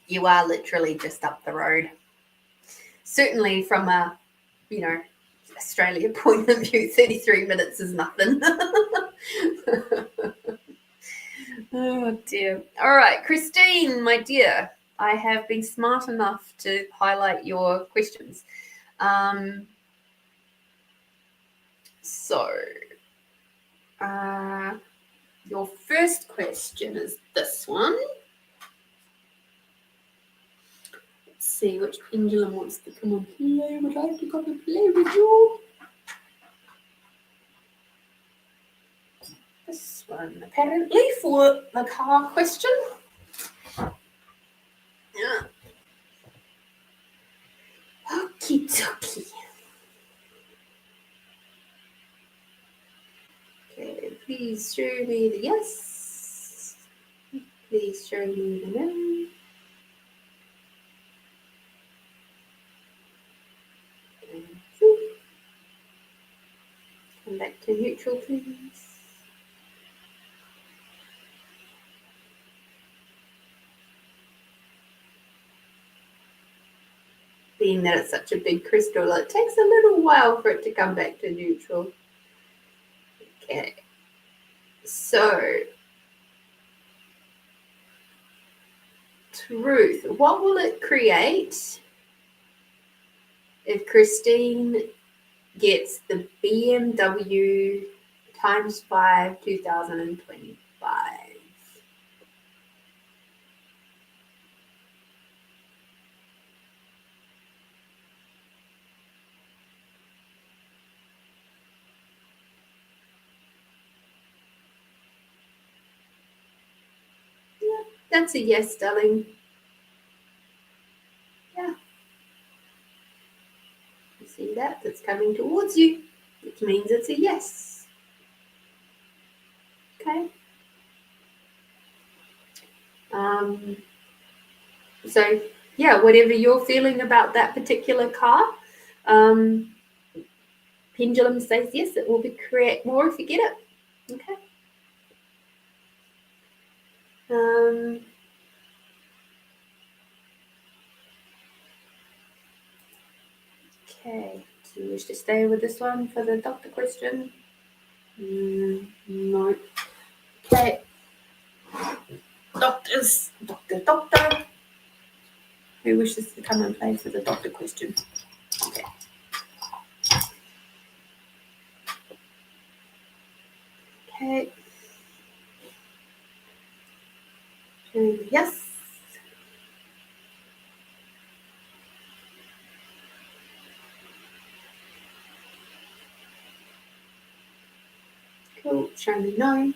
You are literally just up the road. Certainly from a, Australia point of view, 33 minutes is nothing. Oh dear. All right, Christine, my dear, I have been smart enough to highlight your questions. Your first question is this one. Let's see which pendulum wants to come on play. Would like to come and play with you. This one, apparently, for the car question. Yeah. Okie dokie. Okay, please show me the yes. Please show me the no. Come back to neutral, please. Being that it's such a big crystal, it takes a little while for it to come back to neutral. Okay. So, truth. What will it create if Christine gets the BMW x5 2025? Yeah, that's a yes, darling. Yeah. You see that? That's coming towards you, which means it's a yes. Okay. So, yeah, whatever you're feeling about that particular car, pendulum says yes, it will create more if you get it. Okay. Okay. Do you wish to stay with this one for the doctor question? No. Okay. Doctor. Who wishes to come and play for the doctor question? Okay. Okay. Yes. Cool. Show me no.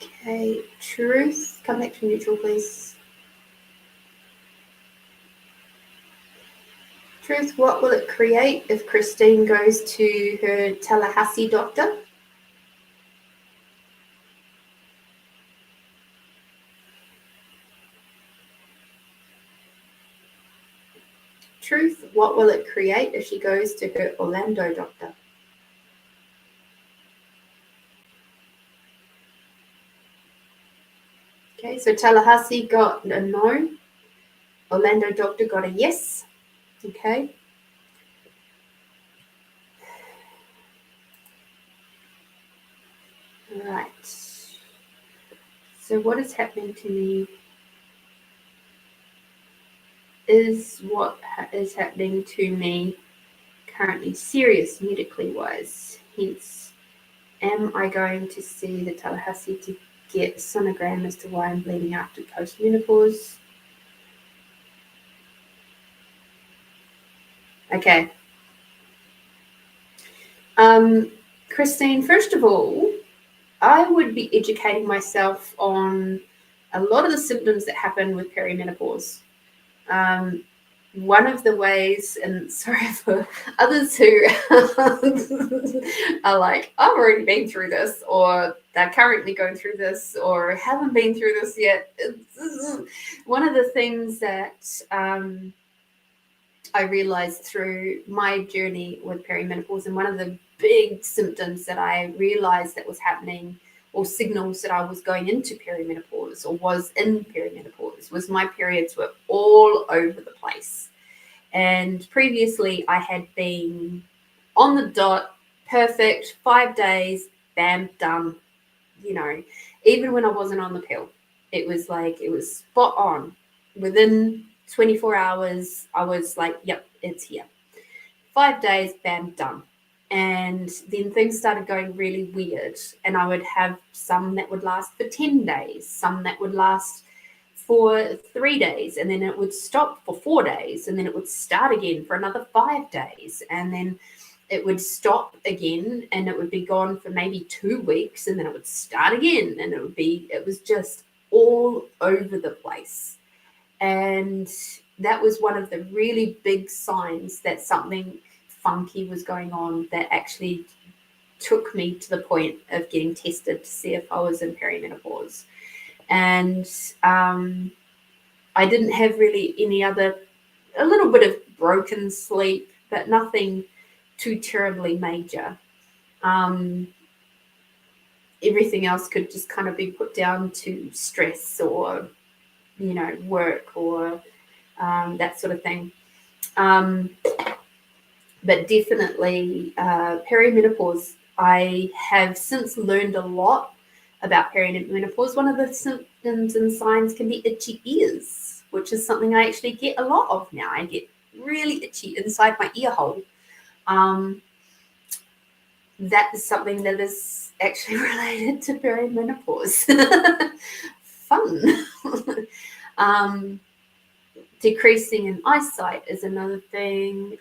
Okay. Truth. Come back to neutral, please. Truth. What will it create if Christine goes to her Tallahassee doctor? Truth. What will it create if she goes to her Orlando doctor? Okay, so Tallahassee got a no. Orlando doctor got a yes. Okay. All right. So what is happening to me is what is happening to me currently, serious medically wise. Hence, am I going to see the Tallahassee to get a sonogram as to why I'm bleeding after postmenopause? Okay. Christine, first of all, I would be educating myself on a lot of the symptoms that happen with perimenopause. One of the ways, and sorry for others who are like, I've already been through this, or they're currently going through this, or haven't been through this yet. One of the things that I realized through my journey with perimenopause, and one of the big symptoms that I realized that was happening, or signals that I was going into perimenopause or was in perimenopause, was my periods were all over the place. And previously I had been on the dot, perfect, 5 days, bam, done. You know, even when I wasn't on the pill, it was spot on. Within 24 hours, I was like, yep, it's here. 5 days, bam, done. And then things started going really weird. And I would have some that would last for 10 days, some that would last for 3 days, and then it would stop for 4 days, and then it would start again for another 5 days, and then it would stop again, and it would be gone for maybe 2 weeks, and then it would start again, and it was just all over the place. And that was one of the really big signs that something funky was going on, that actually took me to the point of getting tested to see if I was in perimenopause. And I didn't have really a little bit of broken sleep, but nothing too terribly major. Everything else could just kind of be put down to stress or, work or that sort of thing. But definitely perimenopause, I have since learned a lot about perimenopause. One of the symptoms and signs can be itchy ears, which is something I actually get a lot of now. I get really itchy inside my ear hole. That is something that is actually related to perimenopause. Fun. Decreasing in eyesight is another thing.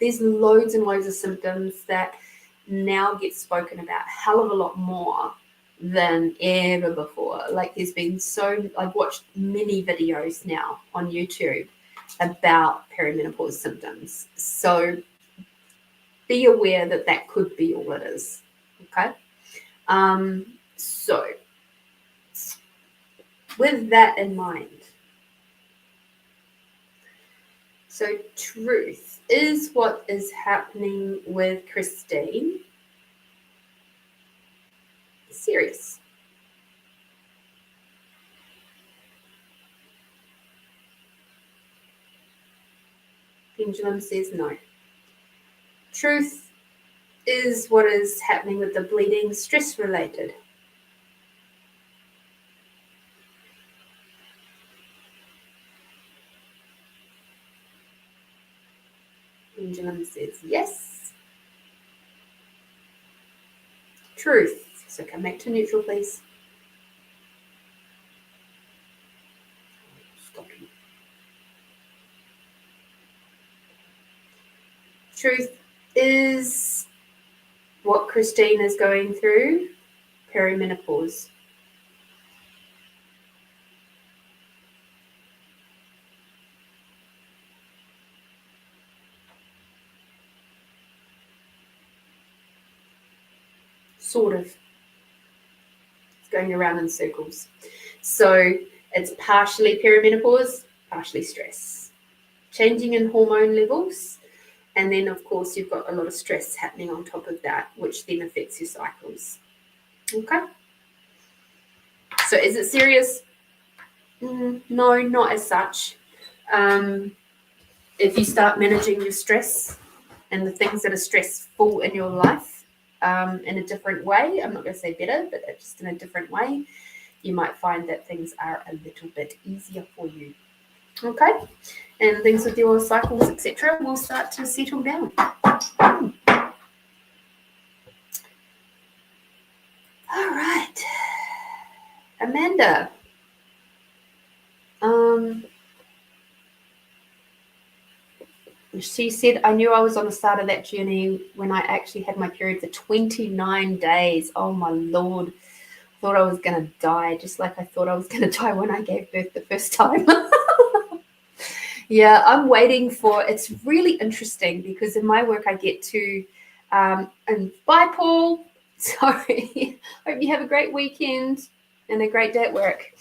There's loads and loads of symptoms that now get spoken about a hell of a lot more than ever before. Like I've watched many videos now on YouTube about perimenopause symptoms. So be aware that that could be all it is. Okay. So with that in mind, so truth is what is happening with Christine. Serious. Pendulum says no. Truth is what is happening with the bleeding, stress related. Pendulum says yes. Truth. So come back to neutral, please. Stopping. Truth is what Christine is going through, perimenopause. Sort of. It's going around in circles. So it's partially perimenopause, partially stress. Changing in hormone levels. And then, of course, you've got a lot of stress happening on top of that, which then affects your cycles. Okay. So is it serious? No, not as such. If you start managing your stress and the things that are stressful in your life in a different way, I'm not going to say better, but just in a different way, you might find that things are a little bit easier for you. Okay, and things with your cycles, etc., will start to settle down. All right, Amanda. She said, I knew I was on the start of that journey when I actually had my period for 29 days. Oh my Lord. Thought I was going to die, just like I thought I was going to die when I gave birth the first time. Yeah, I'm waiting for, it's really interesting because in my work I get to, and bye Paul, sorry, hope you have a great weekend and a great day at work.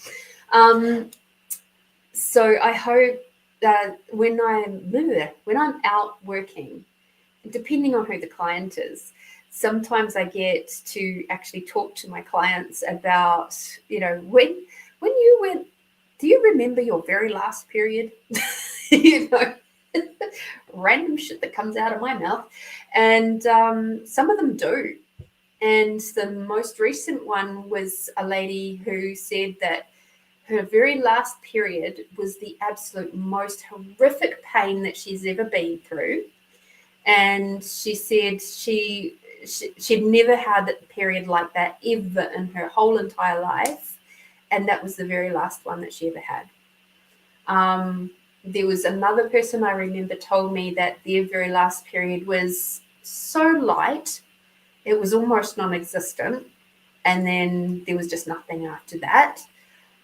So I hope that when I'm out working, depending on who the client is, sometimes I get to actually talk to my clients about, when you went, do you remember your very last period? Random shit that comes out of my mouth. And some of them do. And the most recent one was a lady who said that her very last period was the absolute most horrific pain that she's ever been through. And she said she'd never had a period like that ever in her whole entire life. And that was the very last one that she ever had. There was another person I remember told me that their very last period was so light, it was almost non-existent. And then there was just nothing after that.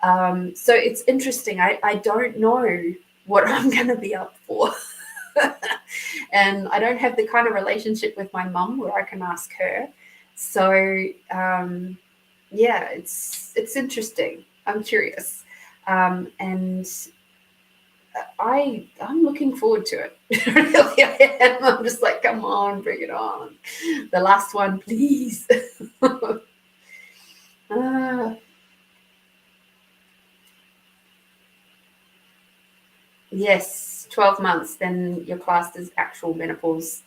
So it's interesting. I don't know what I'm going to be up for. And I don't have the kind of relationship with my mum where I can ask her. So, yeah, it's interesting. I'm curious. And I'm looking forward to it. Really, I am. I'm just like, come on, bring it on. The last one, please. Yes, 12 months, then you're classed as actual menopause.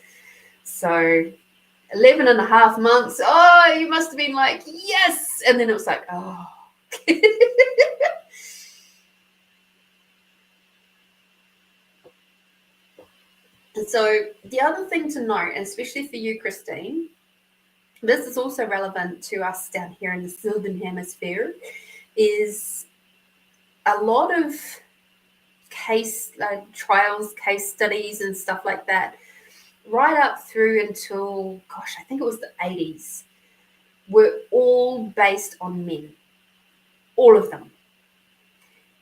So 11 and a half months, oh, you must have been like, yes. And then it was like, oh. And so the other thing to note, especially for you, Christine, this is also relevant to us down here in the Southern Hemisphere, is a lot of case trials, case studies and stuff like that, right up through until, gosh, I think it was the 80s, were all based on men. All of them.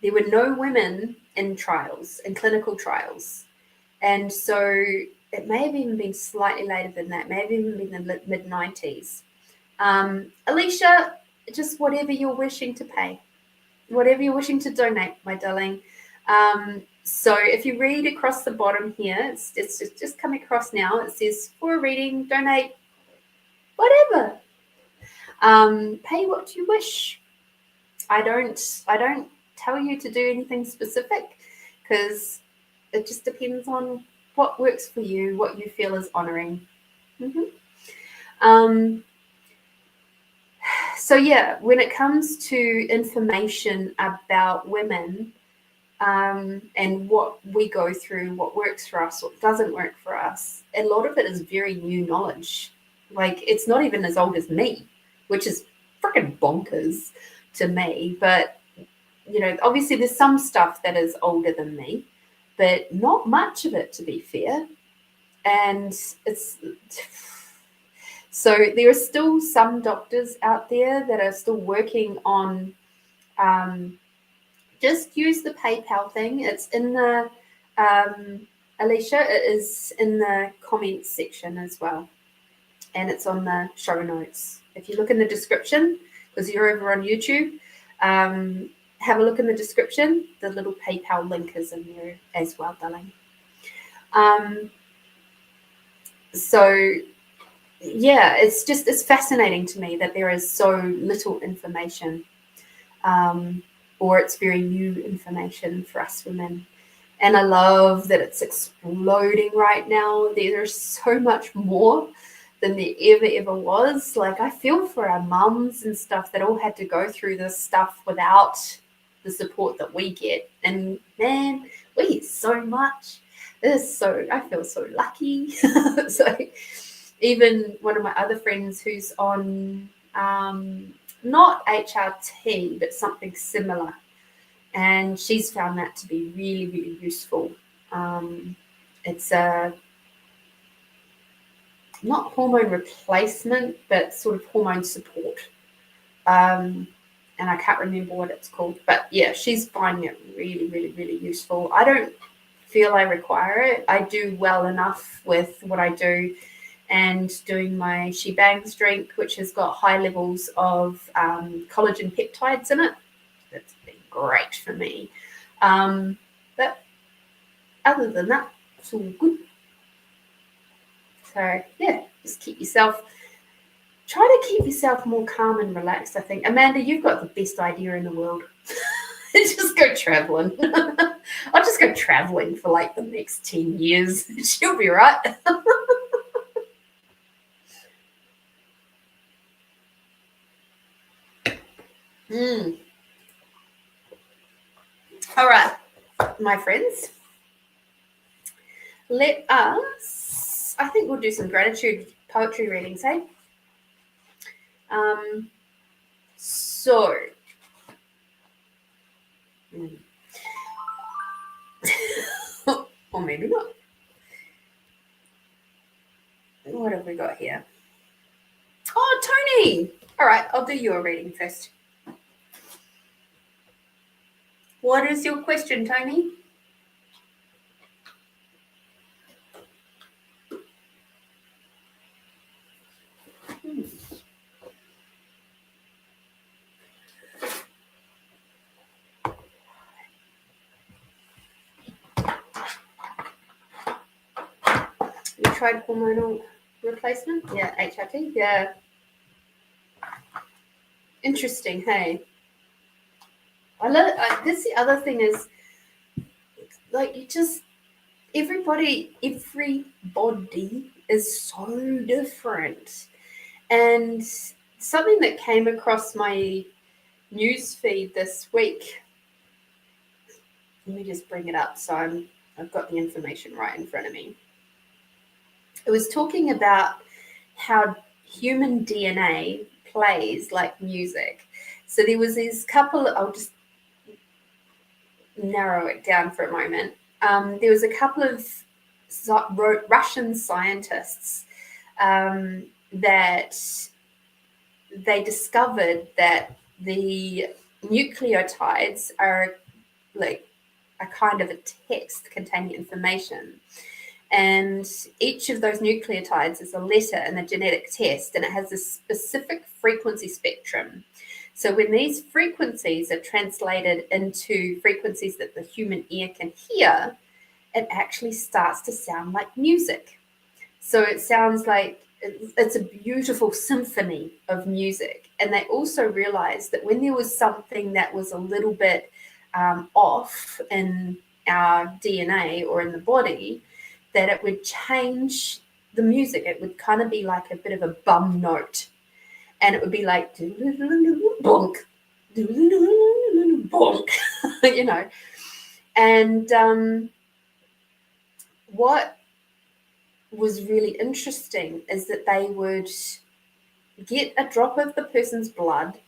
There were no women in trials, in clinical trials. And so it may have even been slightly later than that, maybe even been the mid-90s. Alicia, just whatever you're wishing to pay, whatever you're wishing to donate, my darling. So if you read across the bottom here, it's just come across now. It says, for a reading, donate whatever. Pay what you wish. I don't tell you to do anything specific because it just depends on what works for you, what you feel is honoring. So yeah, when it comes to information about women and what we go through, what works for us, what doesn't work for us, a lot of it is very new knowledge. Like, it's not even as old as me, which is freaking bonkers to me. But, obviously there's some stuff that is older than me, but not much of it, to be fair. And so there are still some doctors out there that are still working on just use the PayPal thing. It's in the Alicia, it is in the comments section as well. And it's on the show notes. If you look in the description, because you're over on YouTube, have a look in the description. The little PayPal link is in there as well, darling. So yeah, it's fascinating to me that there is so little information, or it's very new information for us women. And I love that it's exploding right now. There's so much more than there ever was. Like, I feel for our mums and stuff that all had to go through this stuff without the support that we get. And man, we get so much. I feel so lucky. So even one of my other friends who's on not HRT, but something similar, and she's found that to be really, really useful. It's a not hormone replacement, but sort of hormone support. And I can't remember what it's called, but yeah, she's finding it really, really, really useful. I don't feel I require it. I do well enough with what I do, and doing my She Bangs drink, which has got high levels of collagen peptides in it. That's been great for me. But other than that, it's all good. So yeah, just try to keep yourself more calm and relaxed, I think. Amanda, you've got the best idea in the world. Just go traveling. I'll just go traveling for like the next 10 years. She'll be right. All right, my friends. Let us, I think we'll do some gratitude poetry readings, hey? So, or maybe not. What have we got here? Oh, Tony. All right, I'll do your reading first. What is your question, Tony? You tried hormonal replacement? Yeah, HRT? Yeah. Interesting, hey? I love it. This the other thing is, like, everybody is so different. And something that came across my news feed this week, let me just bring it up so I've got the information right in front of me. It was talking about how human DNA plays like music. So there was these couple, I'll just narrow it down for a moment. There was a couple of Russian scientists that they discovered that the nucleotides are like a kind of a text containing information. And each of those nucleotides is a letter in the genetic test, and it has a specific frequency spectrum. So when these frequencies are translated into frequencies that the human ear can hear, it actually starts to sound like music. So it sounds like it's a beautiful symphony of music. And they also realized that when there was something that was a little bit off in our DNA or in the body, that it would change the music. It would kind of be like a bit of a bum note. And it would be like, bonk, bonk, you know. And what was really interesting is that they would get a drop of the person's blood,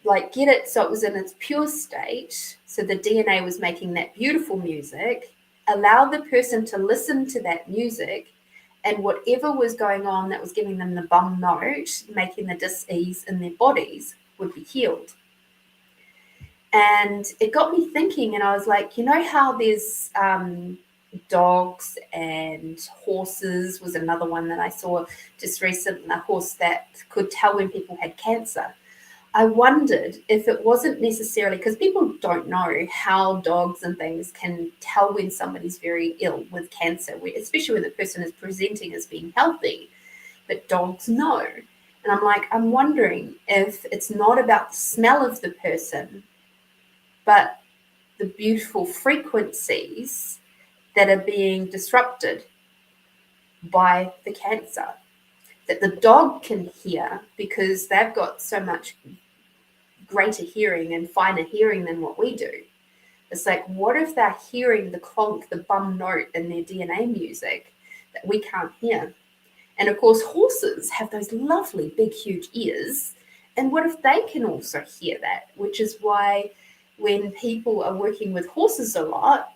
like get it so it was in its pure state, so the DNA was making that beautiful music, allow the person to listen to that music, and whatever was going on that was giving them the bum note, making the dis-ease in their bodies, would be healed. And it got me thinking, and I was like, you know how there's dogs and horses was another one that I saw just recently, a horse that could tell when people had cancer. I wondered if it wasn't necessarily, because people don't know how dogs and things can tell when somebody's very ill with cancer, especially when the person is presenting as being healthy, but dogs know. And I'm wondering if it's not about the smell of the person, but the beautiful frequencies that are being disrupted by the cancer, that the dog can hear because they've got so much greater hearing and finer hearing than what we do. It's like, what if they're hearing the clonk, the bum note in their DNA music that we can't hear? And of course, horses have those lovely, big, huge ears. And what if they can also hear that? Which is why when people are working with horses a lot,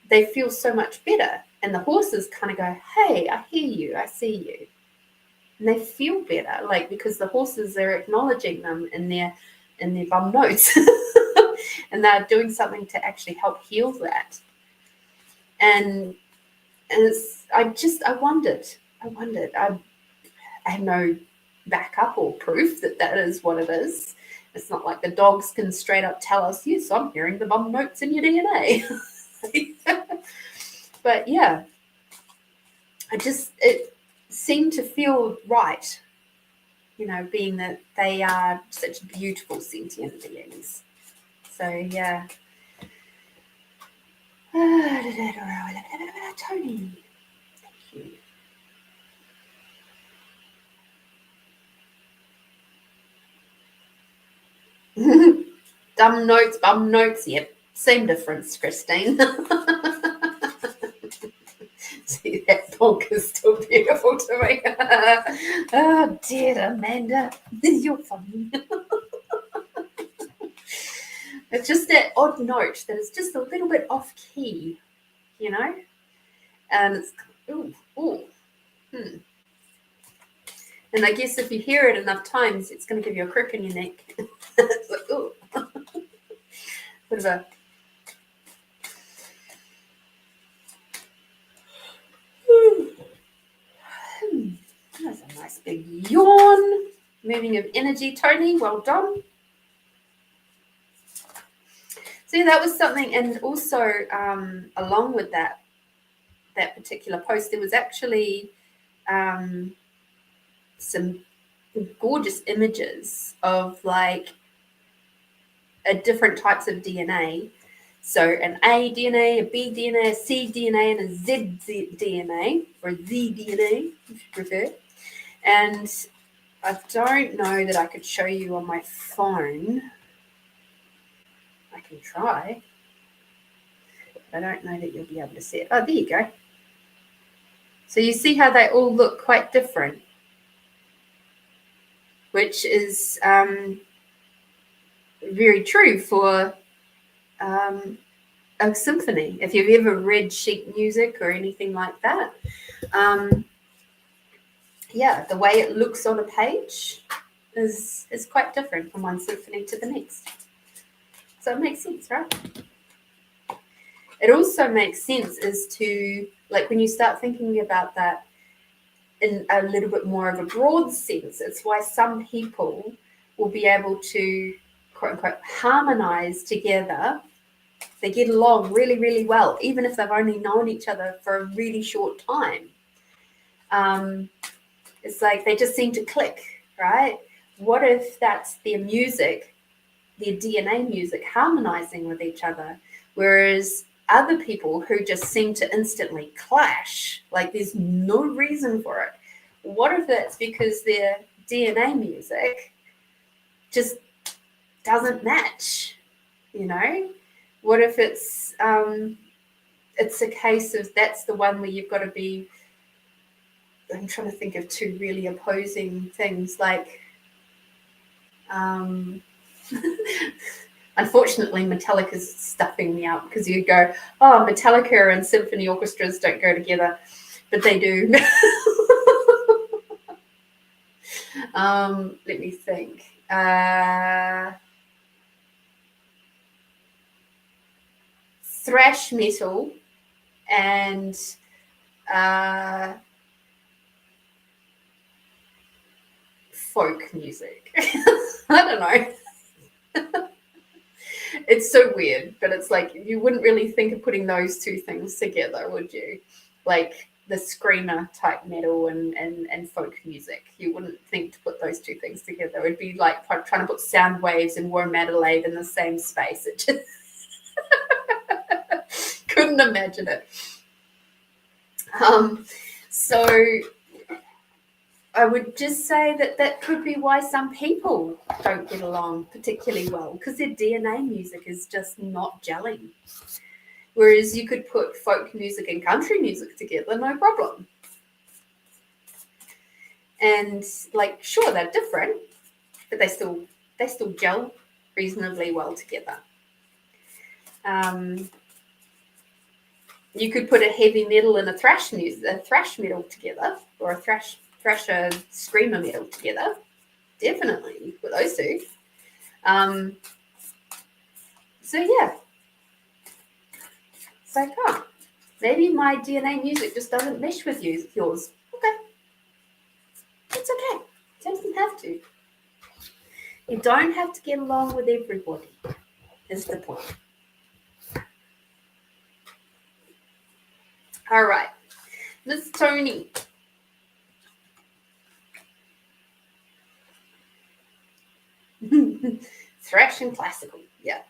they feel so much better. And the horses kind of go, hey, I hear you, I see you. And they feel better, like, because the horses are acknowledging them in their bum notes. And they're doing something to actually help heal that. And it's, I wondered. I have no backup or proof that is what it is. It's not like the dogs can straight up tell us, yes, I'm hearing the bum notes in your DNA. But yeah, it seemed to feel right, you know, being that they are such beautiful sentient beings. So yeah. Tony, thank you. Bum notes, yep. Same difference, Christine. See, that bonk is still beautiful to me. Oh, dear, Amanda. You're funny. It's just that odd note that is just a little bit off key, you know? And it's, And I guess if you hear it enough times, it's going to give you a crick in your neck. It's like, ooh. Bit of a... That's a nice big yawn. Moving of energy, Tony. Well done. See, that was something, and also along with that particular post, there was actually some gorgeous images of like different types of DNA. So an A DNA, a B DNA, a C DNA, and a Z DNA, or Z DNA, if you prefer. And I don't know that I could show you on my phone. I can try. But I don't know that you'll be able to see it. Oh, there you go. So you see how they all look quite different, which is very true for a symphony. If you've ever read sheet music or anything like that, yeah, the way it looks on a page is quite different from one symphony to the next. So it makes sense, right? It also makes sense as to, like, when you start thinking about that in a little bit more of a broad sense, it's why some people will be able to, quote unquote, harmonize together. They get along really, really well, even if they've only known each other for a really short time. It's like they just seem to click, right? What if that's their music, their DNA music, harmonizing with each other, whereas other people who just seem to instantly clash, like there's no reason for it. What if that's because their DNA music just doesn't match, you know? What if it's a case of that's the one where you've got to be, I'm trying to think of two really opposing things, like unfortunately Metallica's stuffing me up, because you go, oh, Metallica and symphony orchestras don't go together, but they do. Let me think. Thrash metal and folk music. I don't know. It's so weird, but it's like you wouldn't really think of putting those two things together, would you? Like the screamer type metal and folk music. You wouldn't think to put those two things together. It would be like trying to put sound waves and warm Adelaide in the same space. It just couldn't imagine it. So I would just say that could be why some people don't get along particularly well, because their DNA music is just not gelling. Whereas you could put folk music and country music together, no problem. And like, sure, they're different, but they still gel reasonably well together. You could put a heavy metal and a thrash metal together, or a thrasher screamer metal together. Definitely, you put those two. So yeah. It's like, oh, maybe my DNA music just doesn't mesh with yours. Okay. It's okay. It doesn't have to. You don't have to get along with everybody, is the point. All right. Miss Tony. Thrash and classical. Yeah.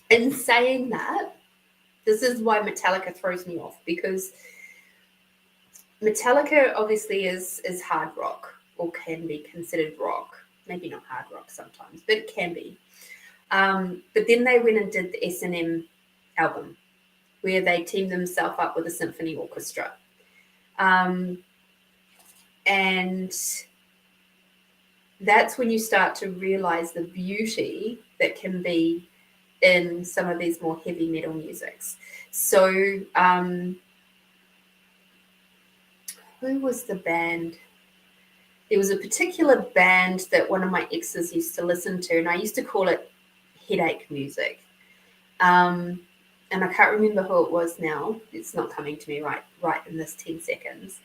In saying that, this is why Metallica throws me off, because Metallica obviously is hard rock, or can be considered rock. Maybe not hard rock sometimes, but it can be. But then they went and did the S&M album, where they teamed themselves up with a symphony orchestra. And that's when you start to realize the beauty that can be in some of these more heavy metal musics. So who was the band? There was a particular band that one of my exes used to listen to, and I used to call it headache music. And I can't remember who it was now. It's not coming to me right in this 10 seconds.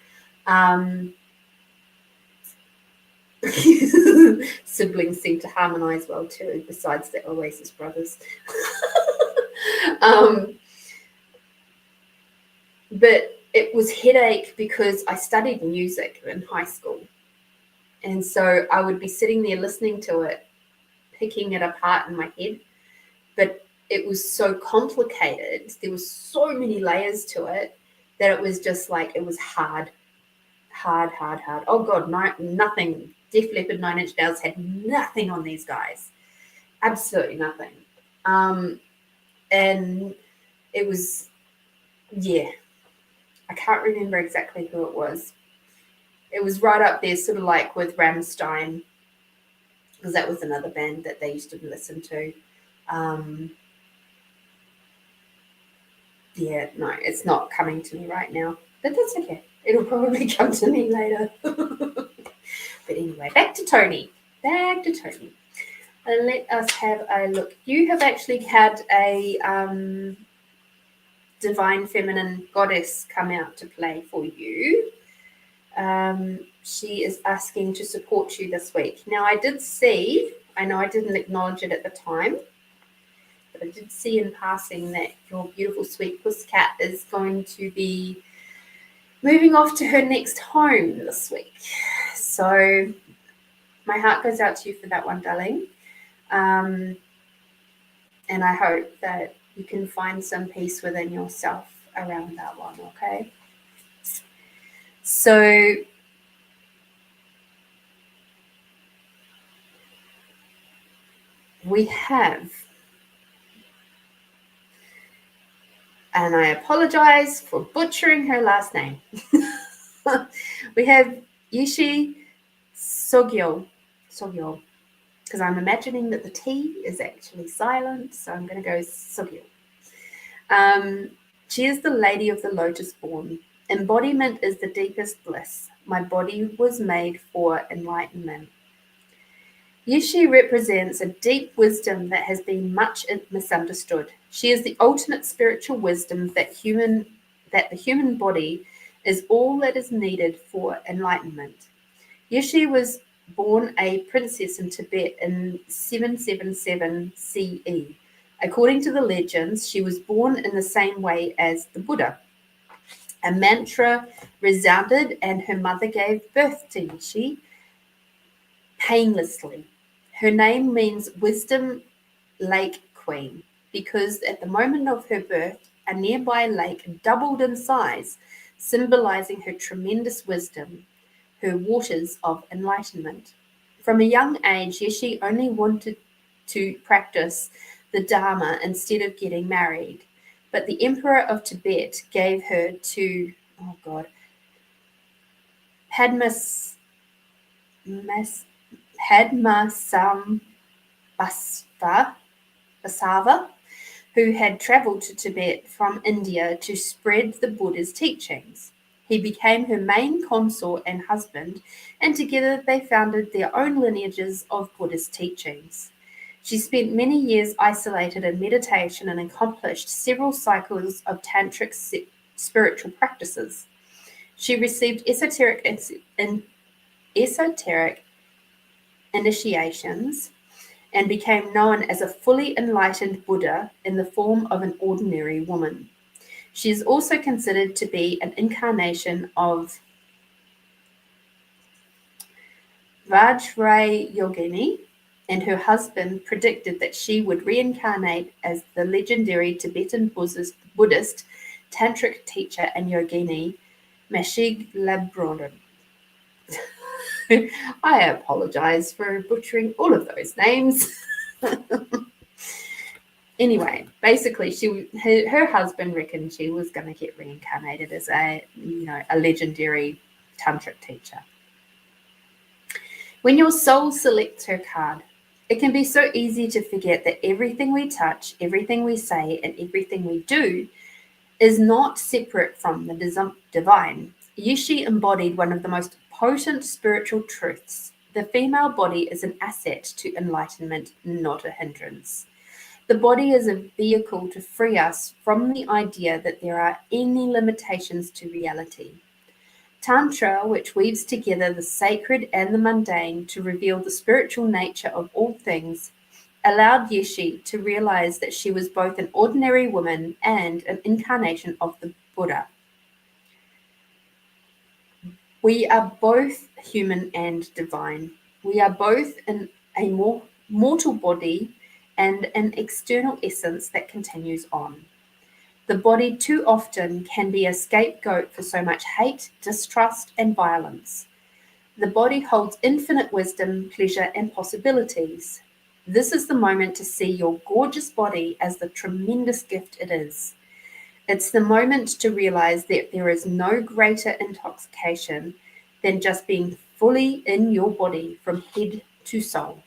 Siblings seem to harmonize well too, besides the Oasis brothers. But it was headache because I studied music in high school. And so I would be sitting there listening to it, picking it apart in my head. But it was so complicated. There was so many layers to it that it was just like, it was hard. Oh God, no, nothing. Def Leppard, 9 Inch Nails had nothing on these guys. Absolutely nothing. And it was, yeah, I can't remember exactly who it was. It was right up there, sort of like with Rammstein, because that was another band that they used to listen to. Yeah, no, it's not coming to me right now, but that's okay. It'll probably come to me later. But anyway, back to Tony. Let us have a look. You have actually had a divine feminine goddess come out to play for you. She is asking to support you this week. Now, I know I didn't acknowledge it at the time, but I did see in passing that your beautiful sweet pussycat is going to be moving off to her next home this week. So my heart goes out to you for that one, darling. And I hope that you can find some peace within yourself around that one, okay? So we have, and I apologize for butchering her last name. We have Yishi Sogyo, because I'm imagining that the T is actually silent, so I'm going to go Sogyo. She is the Lady of the Lotus Born. Embodiment is the deepest bliss. My body was made for enlightenment. Yishi represents a deep wisdom that has been much misunderstood. She is the ultimate spiritual wisdom that the human body is all that is needed for enlightenment. Yishi was born a princess in Tibet in 777 CE. According to the legends, she was born in the same way as the Buddha. A mantra resounded and her mother gave birth to Yishi painlessly. Her name means Wisdom Lake Queen because at the moment of her birth, a nearby lake doubled in size symbolizing her tremendous wisdom, her waters of enlightenment. From a young age, Yeshi only wanted to practice the Dharma instead of getting married, but the Emperor of Tibet gave her to, Padmasambhava, who had traveled to Tibet from India to spread the Buddha's teachings. He became her main consort and husband, and together they founded their own lineages of Buddhist teachings. She spent many years isolated in meditation and accomplished several cycles of tantric spiritual practices. She received esoteric initiations and became known as a fully enlightened Buddha in the form of an ordinary woman. She is also considered to be an incarnation of Vajrayogini, and her husband predicted that she would reincarnate as the legendary Tibetan Buddhist tantric teacher and yogini Mashig Labroden. I apologize for butchering all of those names. Anyway, basically, her husband reckoned she was going to get reincarnated as a legendary tantric teacher. When your soul selects her card, it can be so easy to forget that everything we touch, everything we say, and everything we do is not separate from the divine. Yeshi embodied one of the most potent spiritual truths. The female body is an asset to enlightenment, not a hindrance. The body is a vehicle to free us from the idea that there are any limitations to reality. Tantra, which weaves together the sacred and the mundane to reveal the spiritual nature of all things, allowed Yeshi to realize that she was both an ordinary woman and an incarnation of the Buddha. We are both human and divine. We are both in a mortal body and an external essence that continues on. The body too often can be a scapegoat for so much hate, distrust, and violence. The body holds infinite wisdom, pleasure, and possibilities. This is the moment to see your gorgeous body as the tremendous gift it is. It's the moment to realize that there is no greater intoxication than just being fully in your body from head to soul.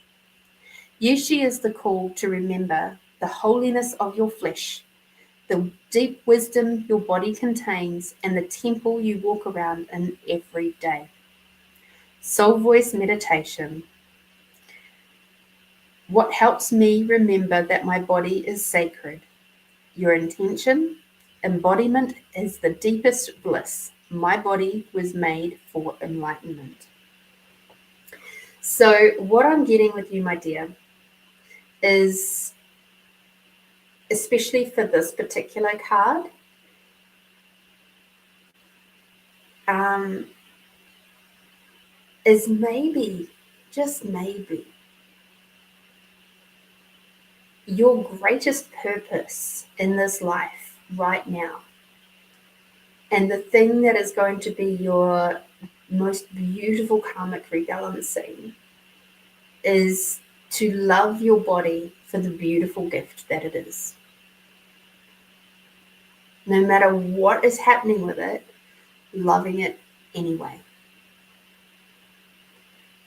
Yeshi is the call to remember the holiness of your flesh, the deep wisdom your body contains, and the temple you walk around in every day. Soul voice meditation. What helps me remember that my body is sacred? Your intention, embodiment is the deepest bliss. My body was made for enlightenment. So what I'm getting with you, my dear, is, especially for this particular card, is maybe, just maybe, your greatest purpose in this life right now, and the thing that is going to be your most beautiful karmic rebalancing, is to love your body for the beautiful gift that it is. No matter what is happening with it, loving it anyway.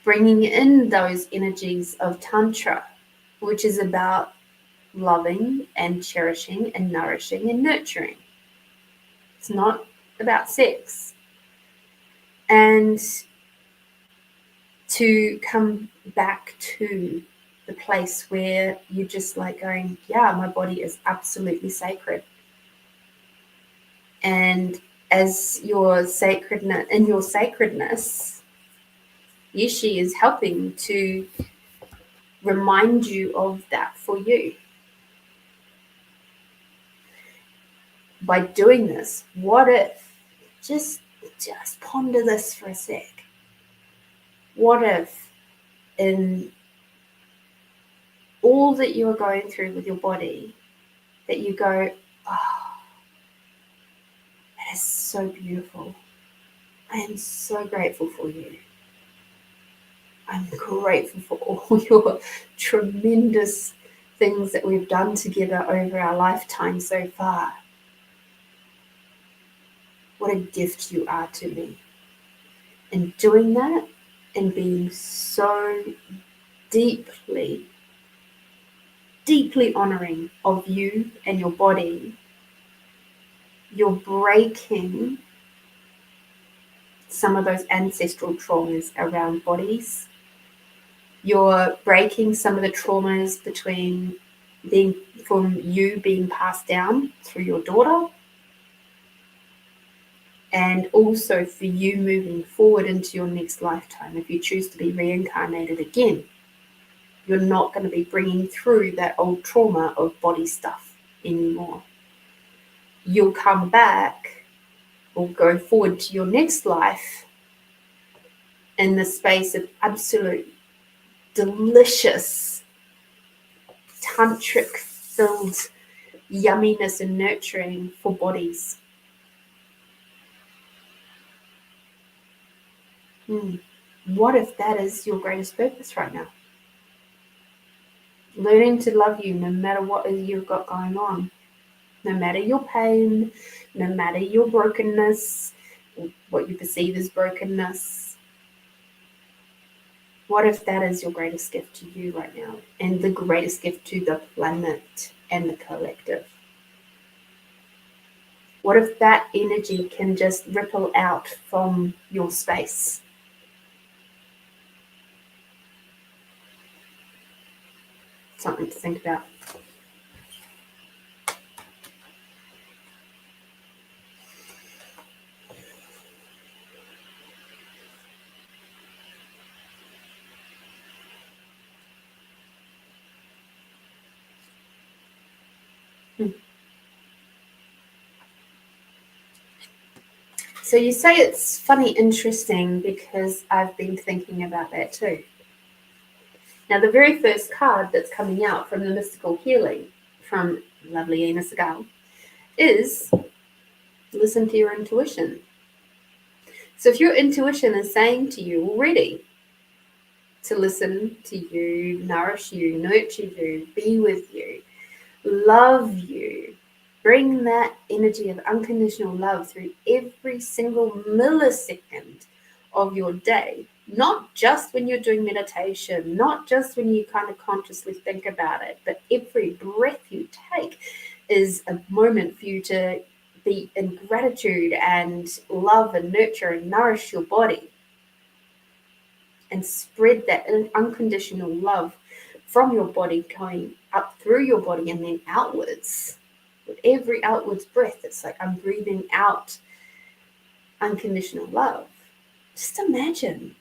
Bringing in those energies of Tantra, which is about loving and cherishing and nourishing and nurturing. It's not about sex. And to come back to the place where you're just like going, yeah, my body is absolutely sacred. And as your sacredness, in your sacredness, Yeshi is helping to remind you of that for you. By doing this, what if, just ponder this for a sec. What if in all that you are going through with your body, that you go, oh, it is so beautiful. I am so grateful for you. I'm grateful for all your tremendous things that we've done together over our lifetime so far. What a gift you are to me. And doing that and being so deeply, deeply honoring of you and your body, you're breaking some of those ancestral traumas around bodies. You're breaking some of the traumas from you being passed down through your daughter, and also for you moving forward into your next lifetime. If you choose to be reincarnated again, you're not going to be bringing through that old trauma of body stuff anymore. You'll come back or go forward to your next life in the space of absolute delicious tantric filled yumminess and nurturing for bodies. What if that is your greatest purpose right now? Learning to love you no matter what you've got going on, no matter your pain, no matter your brokenness, what you perceive as brokenness. What if that is your greatest gift to you right now, and the greatest gift to the planet and the collective? What if that energy can just ripple out from your space? Something to think about. So you say it's funny, interesting, because I've been thinking about that too. Now, the very first card that's coming out from the mystical healing from lovely Ina Segal is listen to your intuition. So if your intuition is saying to you already to listen to you, nourish you, nurture you, be with you, love you, bring that energy of unconditional love through every single millisecond of your day, not just when you're doing meditation, not just when you kind of consciously think about it, but every breath you take is a moment for you to be in gratitude and love and nurture and nourish your body and spread that unconditional love from your body going up through your body and then outwards. With every outwards breath, it's like I'm breathing out unconditional love. Just imagine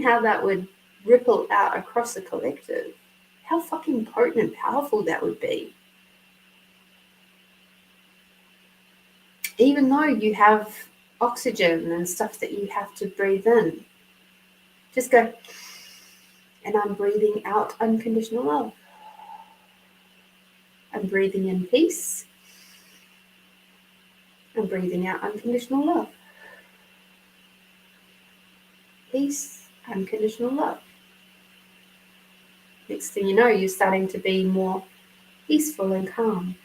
how that would ripple out across the collective. How fucking potent and powerful that would be. Even though you have oxygen and stuff that you have to breathe in, just go, and I'm breathing out unconditional love. I'm breathing in peace. I'm breathing out unconditional love. Peace, unconditional love. Next thing you know, you're starting to be more peaceful and calm,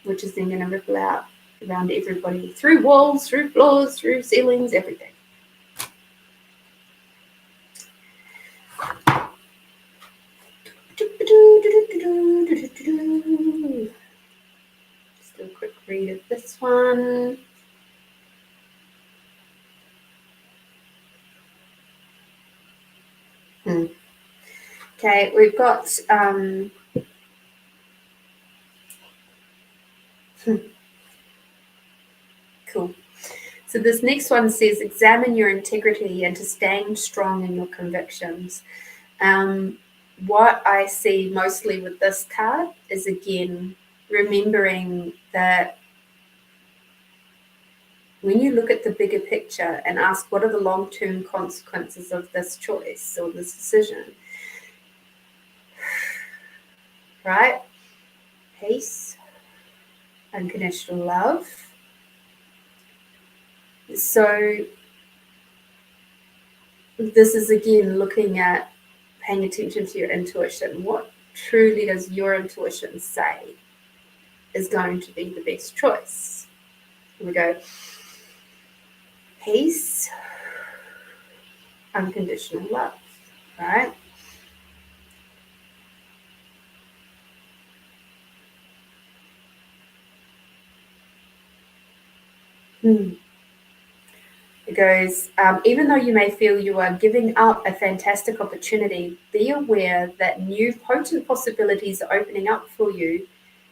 which is then going to ripple out around everybody, through walls, through floors, through ceilings, everything. Just do a quick read of this one. Okay, we've got cool. So this next one says, examine your integrity and to stand strong in your convictions. What I see mostly with this card is, again, remembering that when you look at the bigger picture and ask what are the long-term consequences of this choice or this decision, right? Peace, unconditional love, So this is again looking at paying attention to your intuition. What truly does your intuition say is going to be the best choice? Here we go. Peace, unconditional love, right? It goes, even though you may feel you are giving up a fantastic opportunity, be aware that new potent possibilities are opening up for you,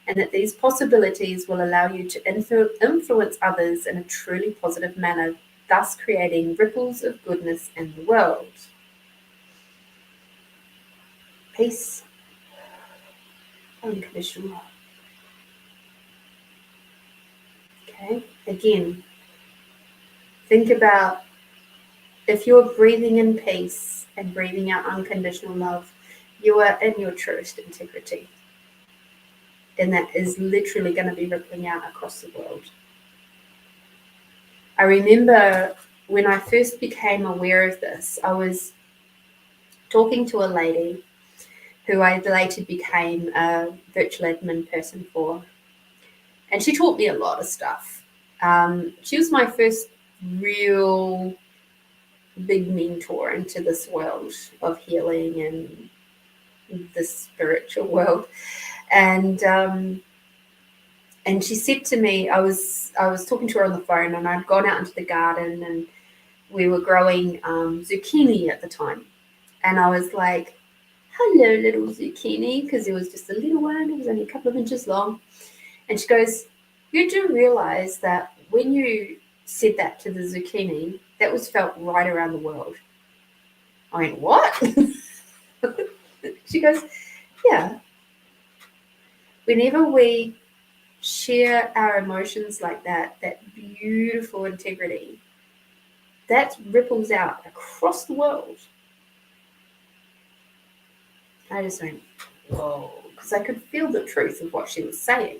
and that these possibilities will allow you to influence others in a truly positive manner, thus creating ripples of goodness in the world. Peace, unconditional love. Okay, again, think about if you're breathing in peace and breathing out unconditional love, you are in your truest integrity. And that is literally going to be rippling out across the world. I remember when I first became aware of this, I was talking to a lady who I later became a virtual admin person for. And she taught me a lot of stuff. She was my first real big mentor into this world of healing and the spiritual world. And she said to me, I was talking to her on the phone, and I'd gone out into the garden, and we were growing zucchini at the time. And I was like, hello, little zucchini, because it was just a little one. It was only a couple of inches long. And she goes, you do realize that when you said that to the zucchini, that was felt right around the world. I went, what? She goes, yeah. Whenever we share our emotions like that beautiful integrity, that ripples out across the world. I just went, whoa, because I could feel the truth of what she was saying.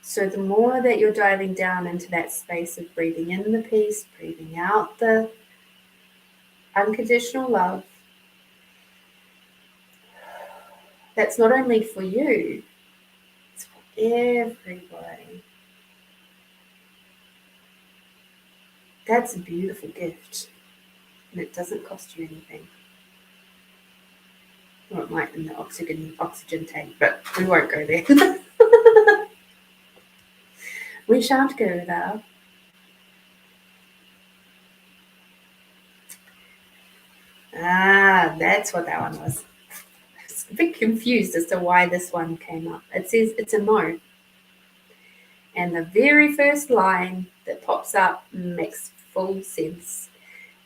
So the more that you're diving down into that space of breathing in the peace, breathing out the unconditional love, that's not only for you, it's for everybody. That's a beautiful gift, and it doesn't cost you anything. Well, it might in the oxygen tank, but we won't go there. We shan't go there. That's what that one was. I was a bit confused as to why this one came up. It says it's a no. And the very first line that pops up makes full sense.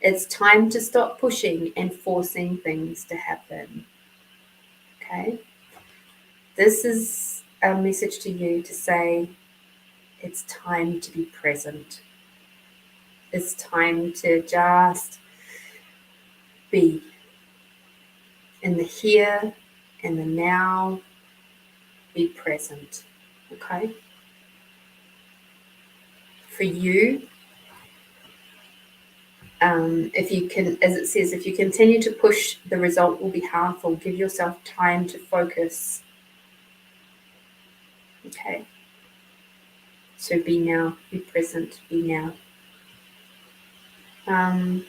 It's time to stop pushing and forcing things to happen. Okay? This is a message to you to say it's time to be present. It's time to just be in the here and the now. Be present. Okay? For you, if you can, as it says, if you continue to push, the result will be harmful. Give yourself time to focus. Okay? So be now, be present, be now. And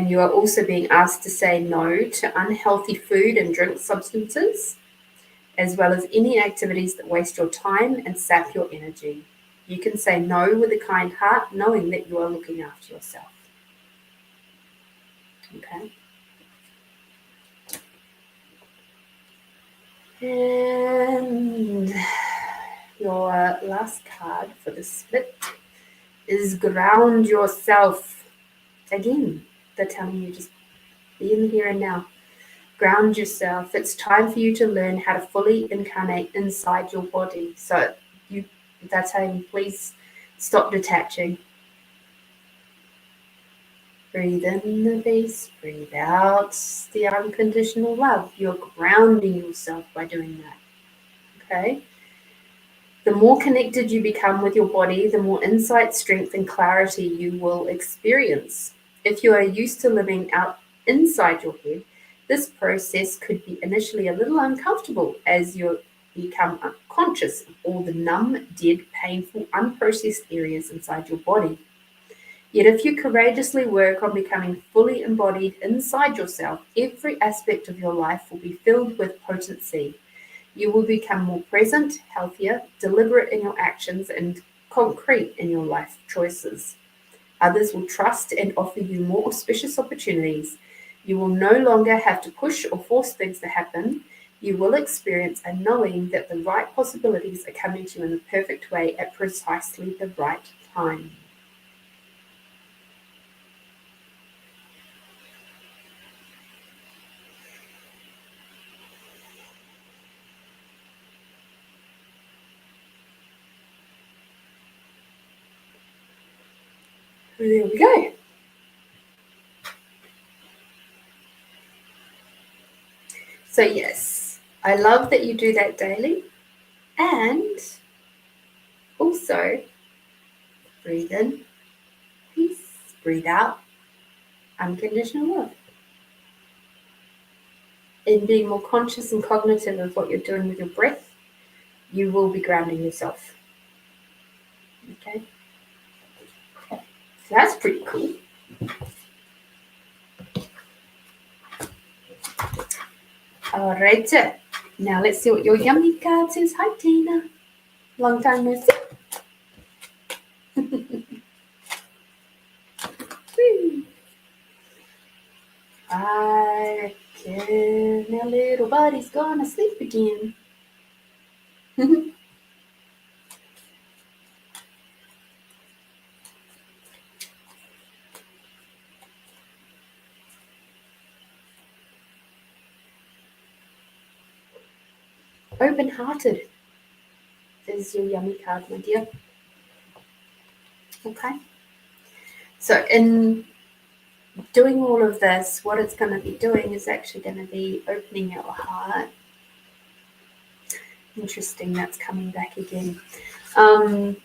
you are also being asked to say no to unhealthy food and drink substances, as well as any activities that waste your time and sap your energy. You can say no with a kind heart, knowing that you are looking after yourself. Okay? And your last card for the split is ground yourself. Again, they're telling you just be in the here and now. Ground yourself. It's time for you to learn how to fully incarnate inside your body. So that's how you please stop detaching. Breathe in the peace, breathe out the unconditional love. You're grounding yourself by doing that. Okay? The more connected you become with your body, the more insight, strength, and clarity you will experience. If you are used to living out inside your head, this process could be initially a little uncomfortable as you become conscious of all the numb, dead, painful, unprocessed areas inside your body. Yet if you courageously work on becoming fully embodied inside yourself, every aspect of your life will be filled with potency. You will become more present, healthier, deliberate in your actions, and concrete in your life choices. Others will trust and offer you more auspicious opportunities. You will no longer have to push or force things to happen. You will experience a knowing that the right possibilities are coming to you in the perfect way at precisely the right time. There we go. So yes, I love that you do that daily. And also, breathe in, peace, breathe out, unconditional love. In being more conscious and cognitive of what you're doing with your breath, you will be grounding yourself. Okay? So that's pretty cool. All right. Now let's see what your yummy card says. Hi, Tina. Long time no see. I reckon my little buddy's gonna sleep again. Open-hearted is your yummy card, my dear. Okay. So in doing all of this, what it's going to be doing is actually going to be opening your heart. Interesting, that's coming back again. I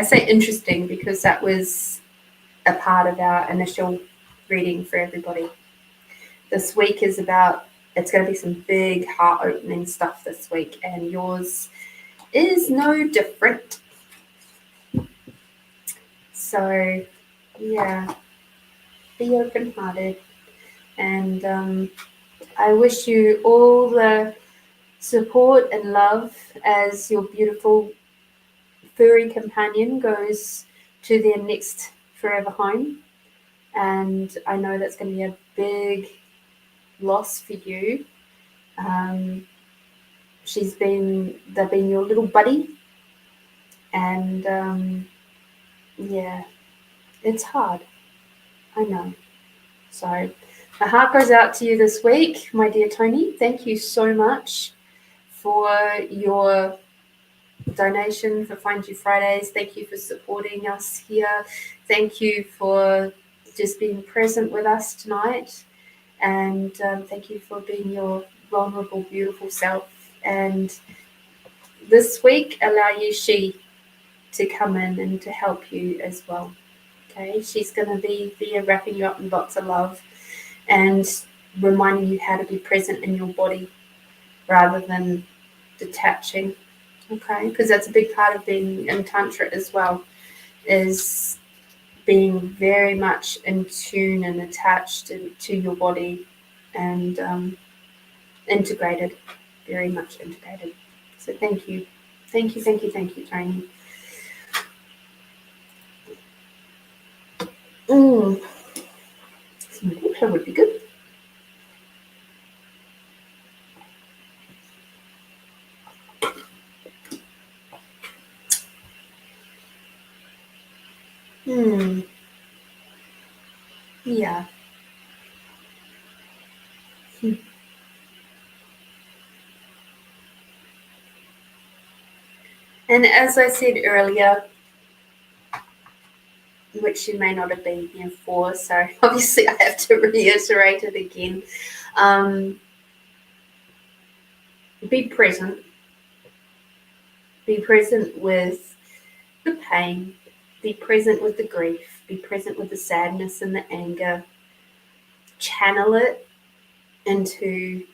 say interesting because that was a part of our initial reading for everybody. This week is about, it's going to be some big heart-opening stuff this week, and yours is no different. So, yeah, be open-hearted, and I wish you all the support and love as your beautiful furry companion goes to their next forever home. And I know that's going to be a big loss for you. They've been your little buddy, and yeah, it's hard. I know. So my heart goes out to you this week, my dear Tony. Thank you so much for your donation for Find You Fridays. Thank you for supporting us here. Thank you for just being present with us tonight. And thank you for being your vulnerable, beautiful self. And this week, allow She to come in and to help you as well. Okay, she's going to be there wrapping you up in lots of love and reminding you how to be present in your body rather than detaching. Okay, because that's a big part of being in Tantra as well, is being very much in tune and attached to your body and integrated, very much integrated. So thank you. Thank you, thank you, thank you, Tony. Some water would be good. Yeah. And as I said earlier, which you may not have been here for, so obviously I have to reiterate it again. Be present. Be present with the pain. Be present with the grief. Be present with the sadness and the anger. Channel it into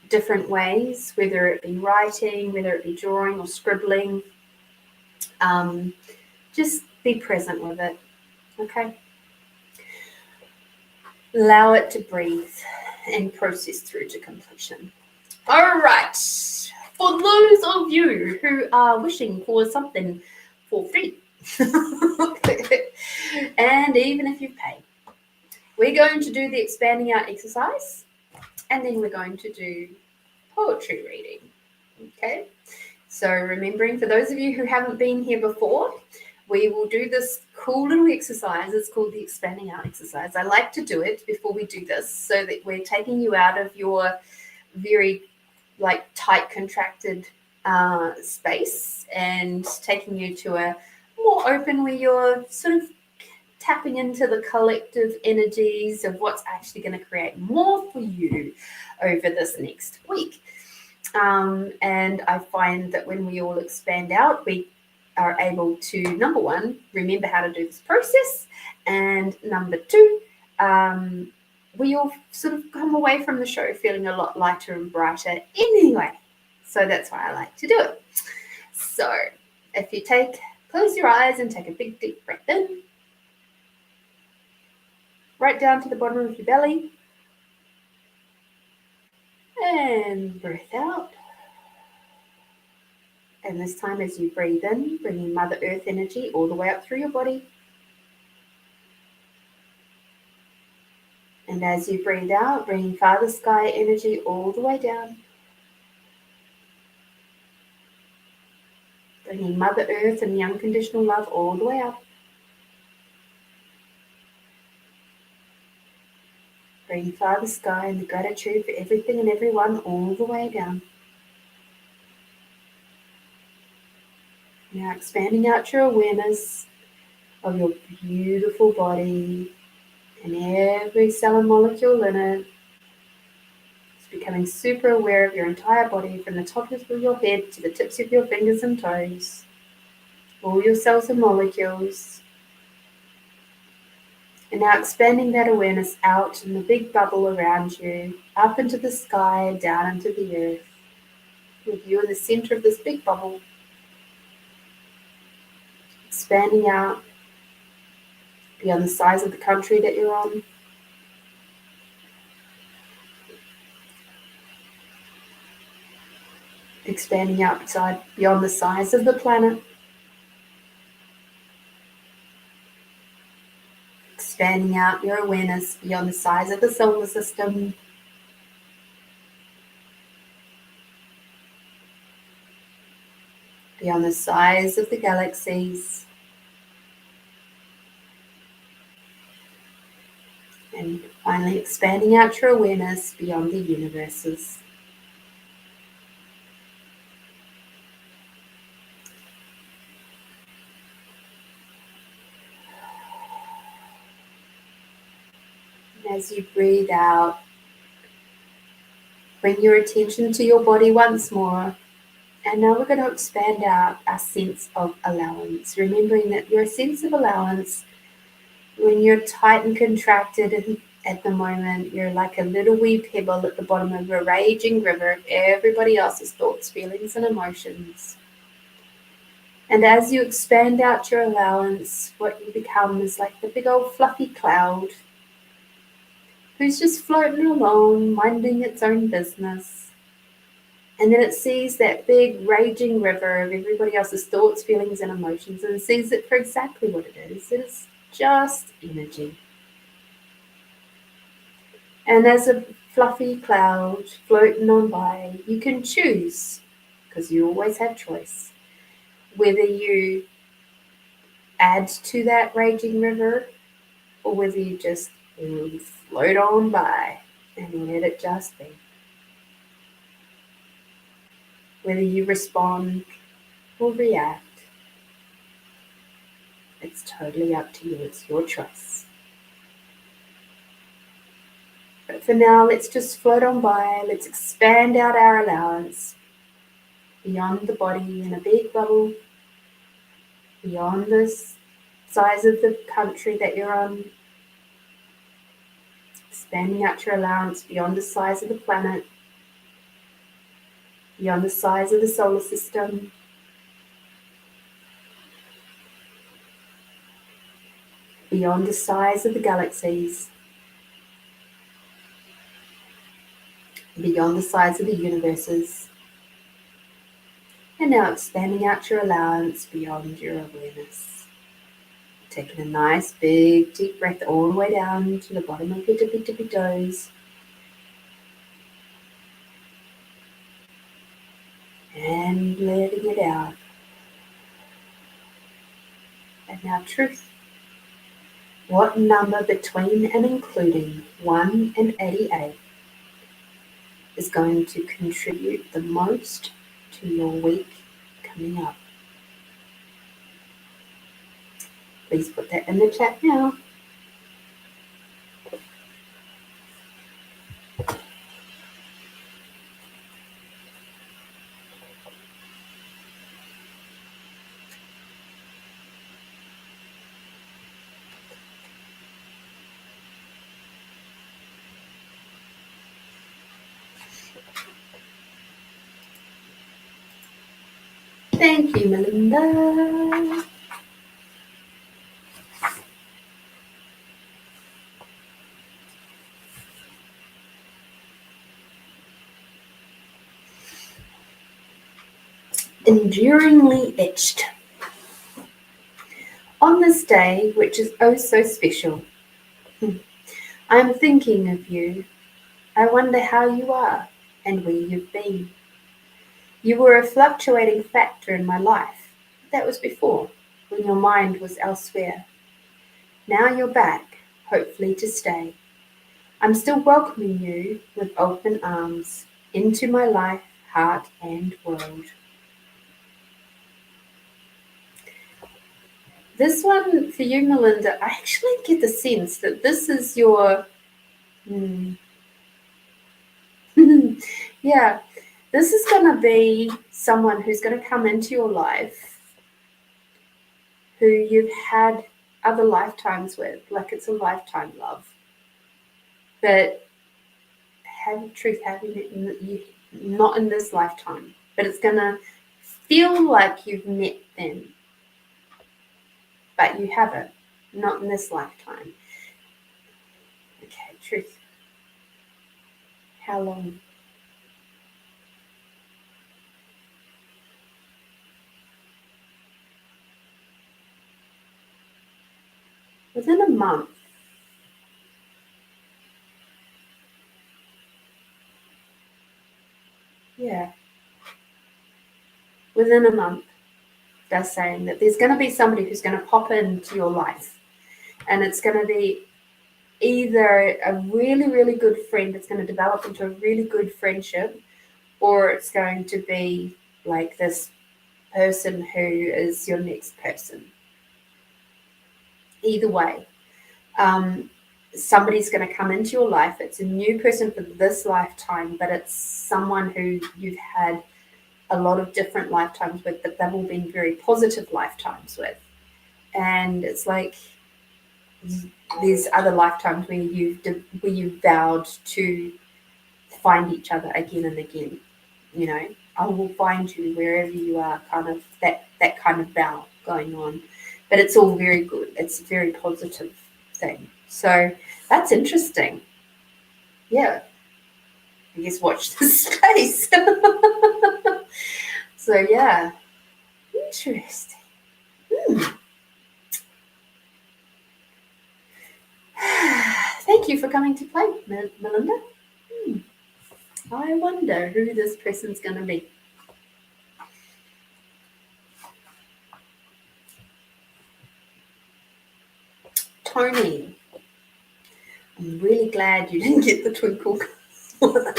different ways, whether it be writing, whether it be drawing or scribbling. Just be present with it, okay? Allow it to breathe and process through to completion. All right. For those of you who are wishing for something for free, and even if you've paid, we're going to do the expanding out exercise, and then we're going to do poetry reading, okay? So remembering, for those of you who haven't been here before, we will do this cool little exercise. It's called the expanding out exercise. I like to do it before we do this so that we're taking you out of your very tight contracted space and taking you to a more open, where you're sort of tapping into the collective energies of what's actually going to create more for you over this next week. And I find that when we all expand out, we are able to, number one, remember how to do this process, and number two, we all sort of come away from the show feeling a lot lighter and brighter anyway. So that's why I like to do it. So if you close your eyes and take a big deep breath in, right down to the bottom of your belly, and breath out. And this time, as you breathe in, bringing Mother Earth energy all the way up through your body. And as you breathe out, bringing Father Sky energy all the way down. Bringing Mother Earth and the unconditional love all the way up. Bringing Father Sky and the gratitude for everything and everyone all the way down. Now expanding out your awareness of your beautiful body and every cell and molecule in it. It's becoming super aware of your entire body, from the top of your head to the tips of your fingers and toes. All your cells and molecules. And now expanding that awareness out in the big bubble around you, up into the sky, down into the earth, with you in the center of this big bubble. Expanding out beyond the size of the country that you're on. Expanding out beyond the size of the planet. Expanding out your awareness beyond the size of the solar system. Beyond the size of the galaxies. And finally expanding out your awareness beyond the universes. And as you breathe out, bring your attention to your body once more. And now we're going to expand out our sense of allowance, remembering that your sense of allowance, when you're tight and contracted at the moment, you're like a little wee pebble at the bottom of a raging river of everybody else's thoughts, feelings, and emotions. And as you expand out your allowance, what you become is like the big old fluffy cloud who's just floating along, minding its own business. And then it sees that big raging river of everybody else's thoughts, feelings, and emotions, and sees it for exactly what it is. It's just energy. And as a fluffy cloud floating on by, you can choose, because you always have choice, whether you add to that raging river or whether you just float on by and let it just be. Whether you respond or react, it's totally up to you. It's your choice. But for now, let's just float on by. Let's expand out our allowance. beyond the body in a big bubble, beyond the size of the country that you're on, expanding out your allowance beyond the size of the planet, beyond the size of the solar system, beyond the size of the galaxies, beyond the size of the universes, and now expanding out your allowance beyond your awareness. Taking a nice big deep breath all the way down to the bottom of your tippy toes. And letting it out. And now truth. What number between and including 1 and 88 is going to contribute the most to your week coming up? Please put that in the chat now. Thank you, Melinda. Enduringly etched. On this day, which is oh so special, I am thinking of you. I wonder how you are and where you've been. You were a fluctuating factor in my life. That was before, when your mind was elsewhere. Now you're back, hopefully to stay. I'm still welcoming you with open arms into my life, heart, and world. This one for you, Melinda, I actually get the sense that this is your, yeah, this is going to be someone who's going to come into your life who you've had other lifetimes with, like it's a lifetime love. But not in this lifetime, but it's going to feel like you've met them. But you haven't, not in this lifetime. Okay, truth. How long? Within a month. Yeah. Within a month. They're saying that there's going to be somebody who's going to pop into your life, and it's going to be either a really, really good friend that's going to develop into a really good friendship, or it's going to be like this person who is your next person. Either way, somebody's going to come into your life. It's a new person for this lifetime, but it's someone who you've had a lot of different lifetimes with, but they've all been very positive lifetimes with. And it's like there's other lifetimes where you've vowed to find each other again and again. You know, I will find you wherever you are, kind of that kind of vow going on. But it's all very good. It's a very positive thing. So that's interesting. Yeah. I guess watch this space. So yeah, interesting. Thank you for coming to play, Melinda. I wonder who this person's going to be. Tony. I'm really glad you didn't get the twinkle one.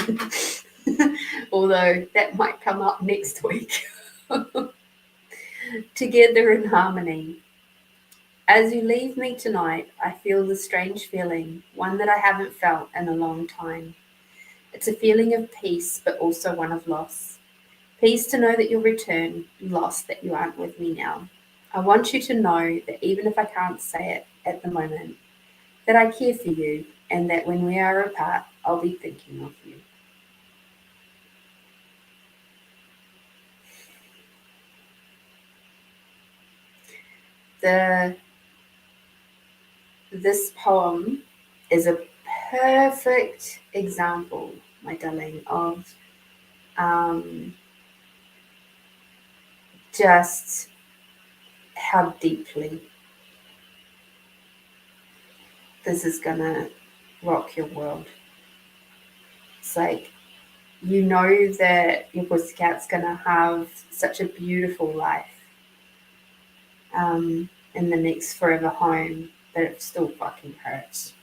Although that might come up next week. Together in harmony. As you leave me tonight, I feel the strange feeling, one that I haven't felt in a long time. It's a feeling of peace, but also one of loss. Pleased to know that you'll return, lost that you aren't with me now. I want you to know that even if I can't say it at the moment, that I care for you and that when we are apart, I'll be thinking of you. This poem is a perfect example, my darling, of just how deeply this is gonna rock your world. It's like, you know that your pussycat's gonna have such a beautiful life in the next forever home, but it still fucking hurts.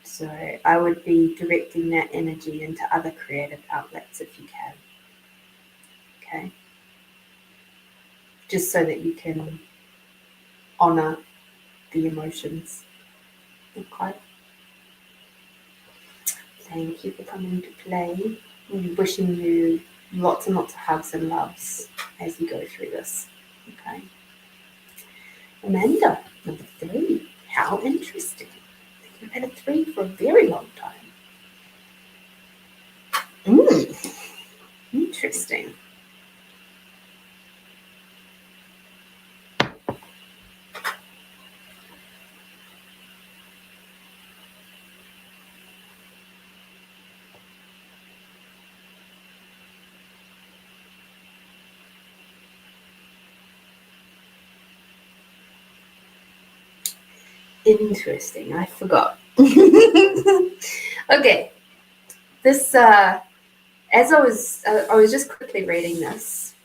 So I would be directing that energy into other creative outlets if you can. Okay? Just so that you can honor the emotions. Okay? Thank you for coming to play. I'm wishing you lots and lots of hugs and loves as you go through this. Okay? Amanda, number 3. How interesting. I think you've had a 3 for a very long time. Interesting. Interesting. I forgot. Okay. This, as I was just quickly reading this,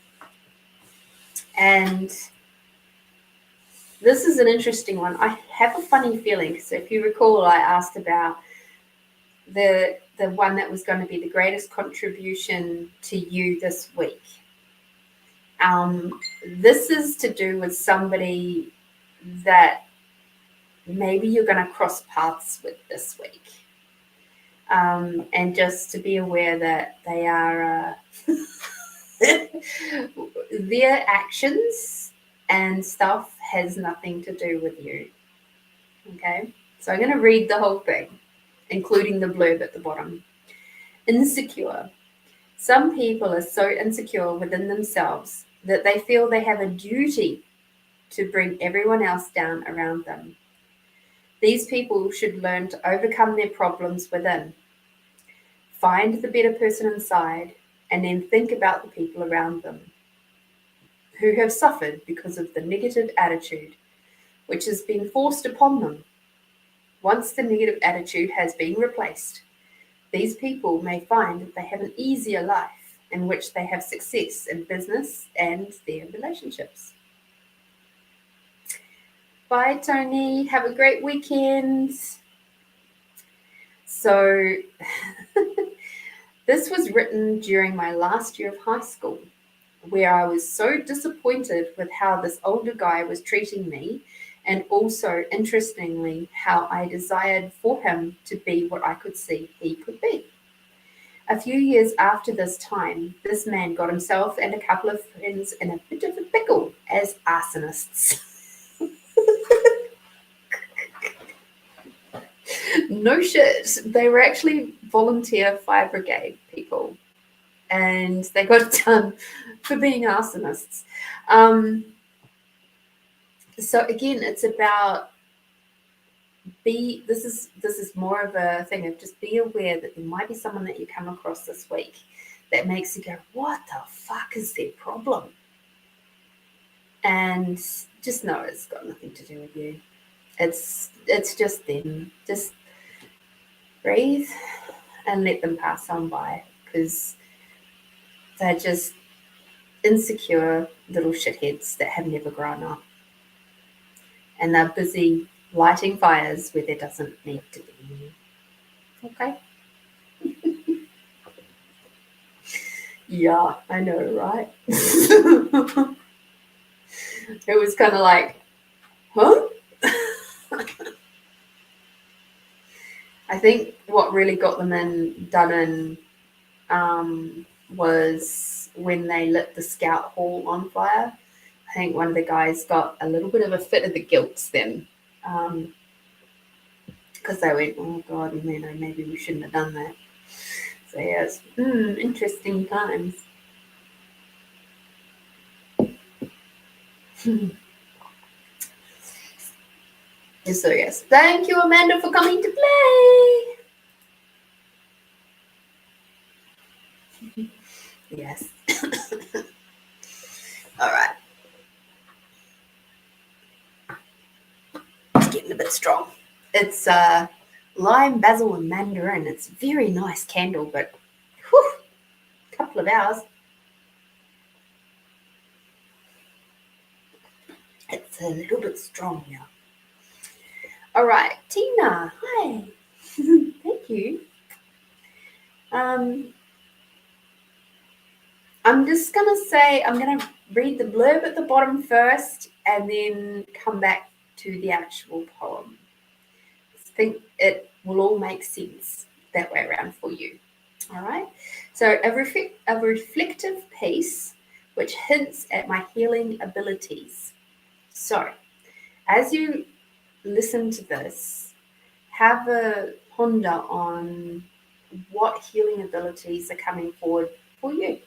and this is an interesting one. I have a funny feeling. So if you recall, I asked about the one that was going to be the greatest contribution to you this week. This is to do with somebody that maybe you're going to cross paths with this week. And just to be aware that they are their actions and stuff has nothing to do with you. Okay, so I'm going to read the whole thing, including the blurb at the bottom. Insecure. Some people are so insecure within themselves that they feel they have a duty to bring everyone else down around them. These people should learn to overcome their problems within. Find the better person inside and then think about the people around them who have suffered because of the negative attitude which has been forced upon them. Once the negative attitude has been replaced, these people may find that they have an easier life in which they have success in business and their relationships. Bye, Tony. Have a great weekend. So this was written during my last year of high school, where I was so disappointed with how this older guy was treating me, and also, interestingly, how I desired for him to be what I could see he could be. A few years after this time, this man got himself and a couple of friends in a bit of a pickle as arsonists. No shit. They were actually volunteer fire brigade people, and they got it done for being arsonists. So again, it's about this is more of a thing of just be aware that there might be someone that you come across this week that makes you go, what the fuck is their problem? And just know it's got nothing to do with you. It's just them. Just breathe and let them pass on by, because they're just insecure little shitheads that have never grown up. And they're busy lighting fires where there doesn't need to be any. Okay? Yeah, I know, right? It was kind of like, huh? I think what really got them done in was when they lit the Scout Hall on fire. I think one of the guys got a little bit of a fit of the guilt then, because they went, oh God, maybe we shouldn't have done that. So yeah, it's interesting times. So yes, thank you, Amanda, for coming to play. Yes. All right. It's getting a bit strong. It's lime, basil, and mandarin. It's a very nice candle, but whew, a couple of hours. It's a little bit strong now. All right, Tina, hi. Thank you. I'm just going to say, I'm going to read the blurb at the bottom first and then come back to the actual poem. I think it will all make sense that way around for you. All right. So a reflective piece which hints at my healing abilities. So as you listen to this, have a ponder on what healing abilities are coming forward for you.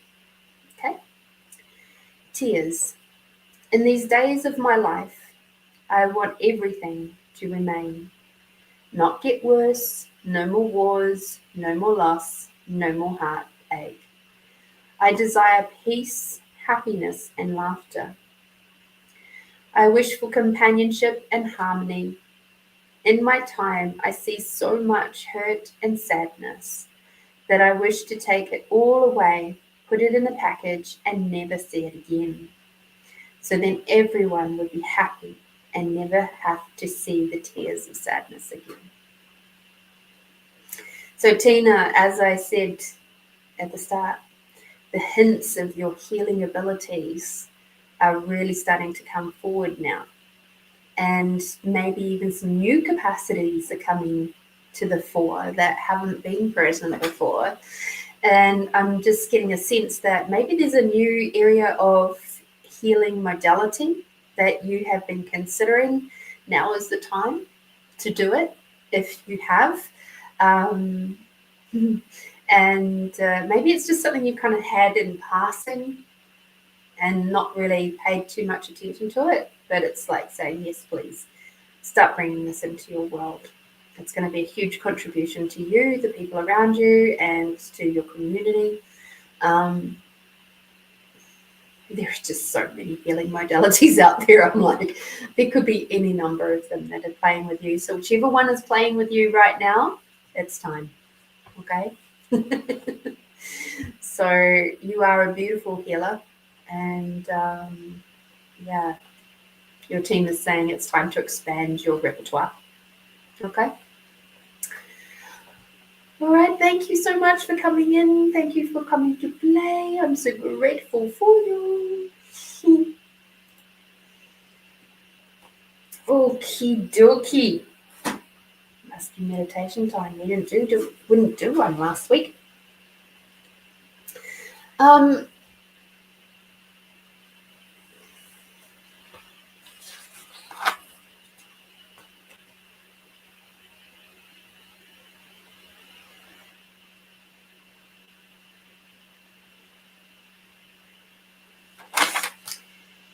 Okay. Tears. In these days of my life, I want everything to remain. Not get worse, no more wars, no more loss, no more heartache. I desire peace, happiness, and laughter. I wish for companionship and harmony. In my time, I see so much hurt and sadness that I wish to take it all away, put it in a package, and never see it again. So then everyone would be happy and never have to see the tears of sadness again. So Tina, as I said at the start, the hints of your healing abilities are really starting to come forward now. And maybe even some new capacities are coming to the fore that haven't been present before. And I'm just getting a sense that maybe there's a new area of healing modality that you have been considering. Now is the time to do it if you have. And maybe it's just something you kind of had in passing and not really paid too much attention to it, but it's like saying, yes, please, start bringing this into your world. It's going to be a huge contribution to you, the people around you, and to your community. There's just so many healing modalities out there. I'm like, there could be any number of them that are playing with you. So whichever one is playing with you right now, it's time. Okay? So you are a beautiful healer. And yeah, your team is saying it's time to expand your repertoire. Okay. All right. Thank you so much for coming in. Thank you for coming to play. I'm super grateful for you. Okie dokie. Must be meditation time. We wouldn't do one last week.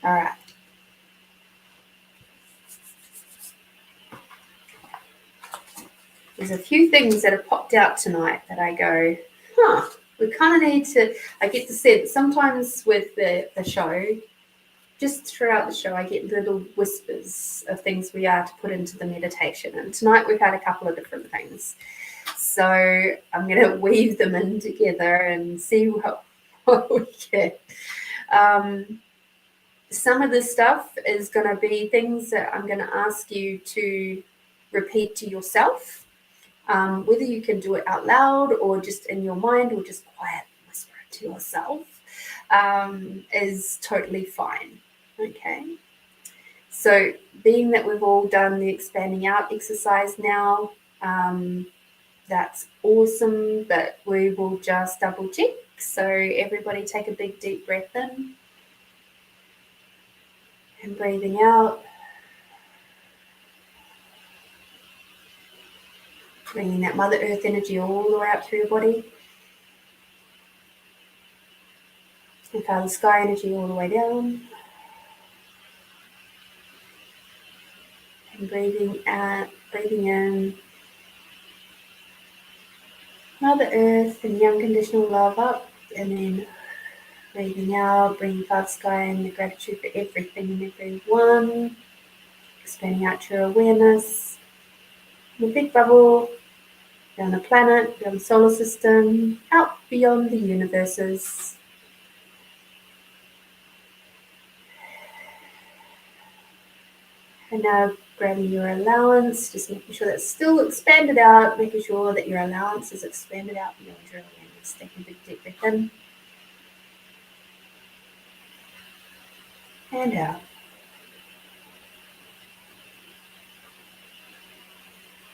All right. There's a few things that have popped out tonight that I go, we kind of need to, I get to say that sometimes with the show, just throughout the show, I get little whispers of things we are to put into the meditation. And tonight we've had a couple of different things. So I'm going to weave them in together and see what we get. Some of this stuff is going to be things that I'm going to ask you to repeat to yourself. Whether you can do it out loud or just in your mind or just quietly whisper it to yourself is totally fine. Okay. So being that we've all done the expanding out exercise now, That's awesome, but we will just double check. So everybody take a big deep breath in and breathing out. Bringing that Mother Earth energy all the way up through your body. And Father Sky energy all the way down. And breathing out, breathing in. Mother Earth and the unconditional love up. And then breathing out, bringing Father Sky and the gratitude for everything and everyone. Expanding out to your awareness. The big bubble. Beyond the planet, beyond the solar system, out beyond the universes. And now grabbing your allowance, just making sure that's still expanded out, making sure that your allowance is expanded out beyond your awareness. Take a big deep breath in. And out.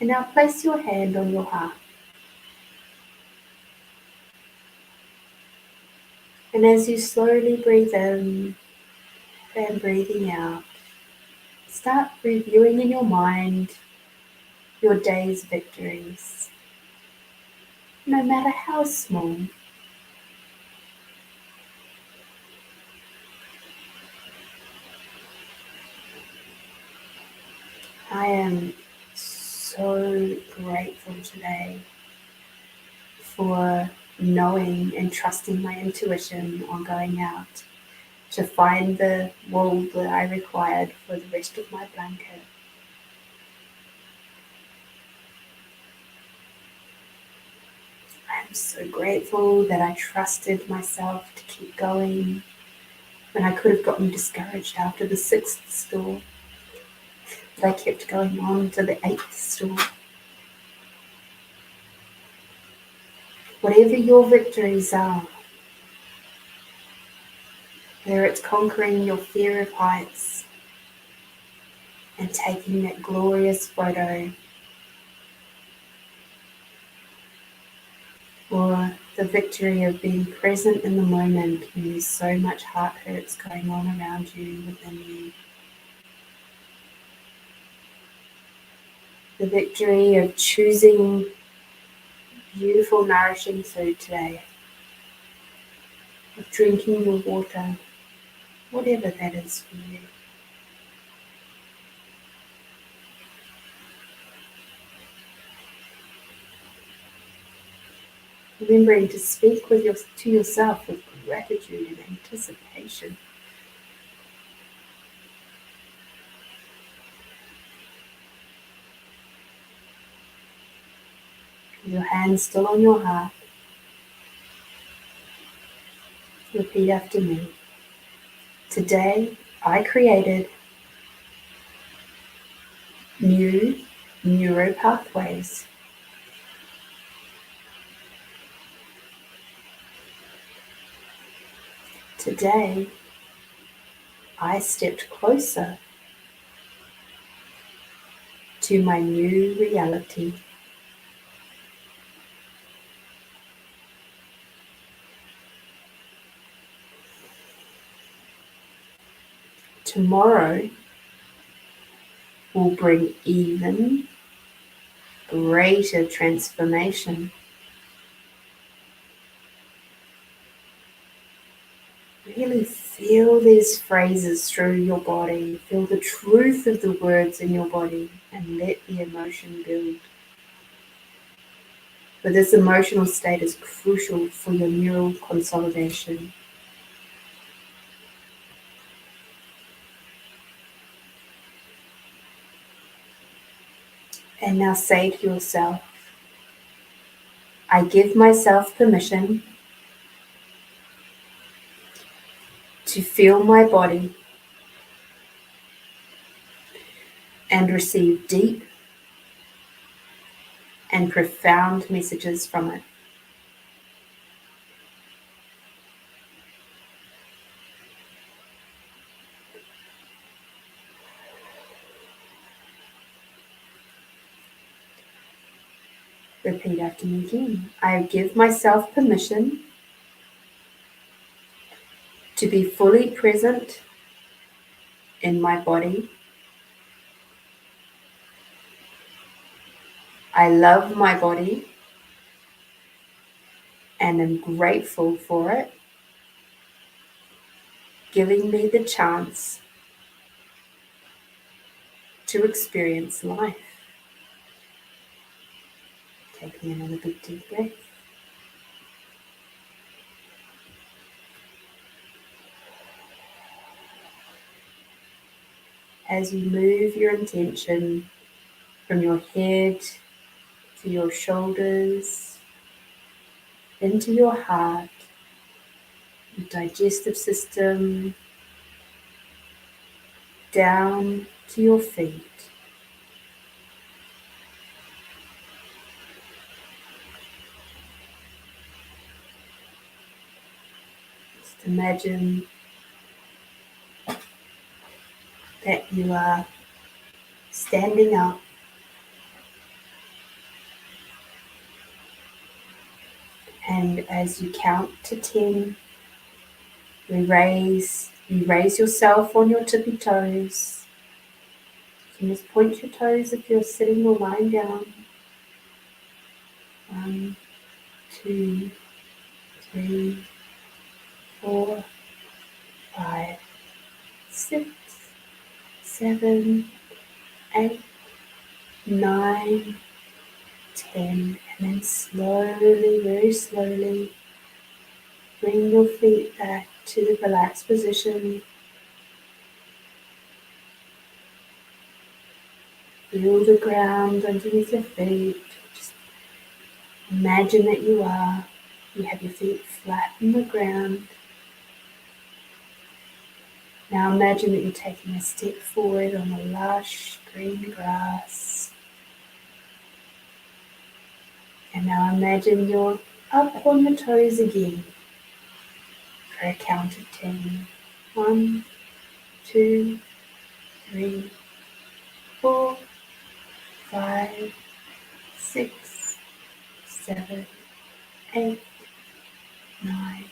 And now place your hand on your heart. And as you slowly breathe in and breathing out, start reviewing in your mind your day's victories, no matter how small. I am so grateful today for knowing and trusting my intuition on going out to find the wool that I required for the rest of my blanket. I'm so grateful that I trusted myself to keep going when I could have gotten discouraged after the 6th store. But I kept going on to the 8th store. Whatever your victories are, whether it's conquering your fear of heights and taking that glorious photo, or the victory of being present in the moment when there's so much heart hurts going on around you, within you. The victory of choosing beautiful, nourishing food today, of drinking your water, whatever that is for you. Remembering to speak to yourself with gratitude and anticipation. With your hands still on your heart, repeat after me. Today, I created new neural pathways. Today, I stepped closer to my new reality. Tomorrow will bring even greater transformation. Really feel these phrases through your body. Feel the truth of the words in your body and let the emotion build. But this emotional state is crucial for your neural consolidation. And now say to yourself, I give myself permission to feel my body and receive deep and profound messages from it. Repeat after me again. I give myself permission to be fully present in my body. I love my body and am grateful for it, giving me the chance to experience life. Taking another big deep breath. As you move your intention from your head to your shoulders, into your heart, your digestive system, down to your feet. Just imagine that you are standing up, and as you count to 10, you raise yourself on your tippy toes. You can just point your toes if you're sitting or lying down. 1, 2, 3, 4, 5, 6, 7, 8, 9, 10, and then slowly, very slowly, bring your feet back to the relaxed position. Feel the ground underneath your feet. Just imagine that you have your feet flat on the ground. Now imagine that you're taking a step forward on the lush green grass. And now imagine you're up on your toes again for a count of 10. 1, 2, 3, 4, 5, 6, 7, 8, 9,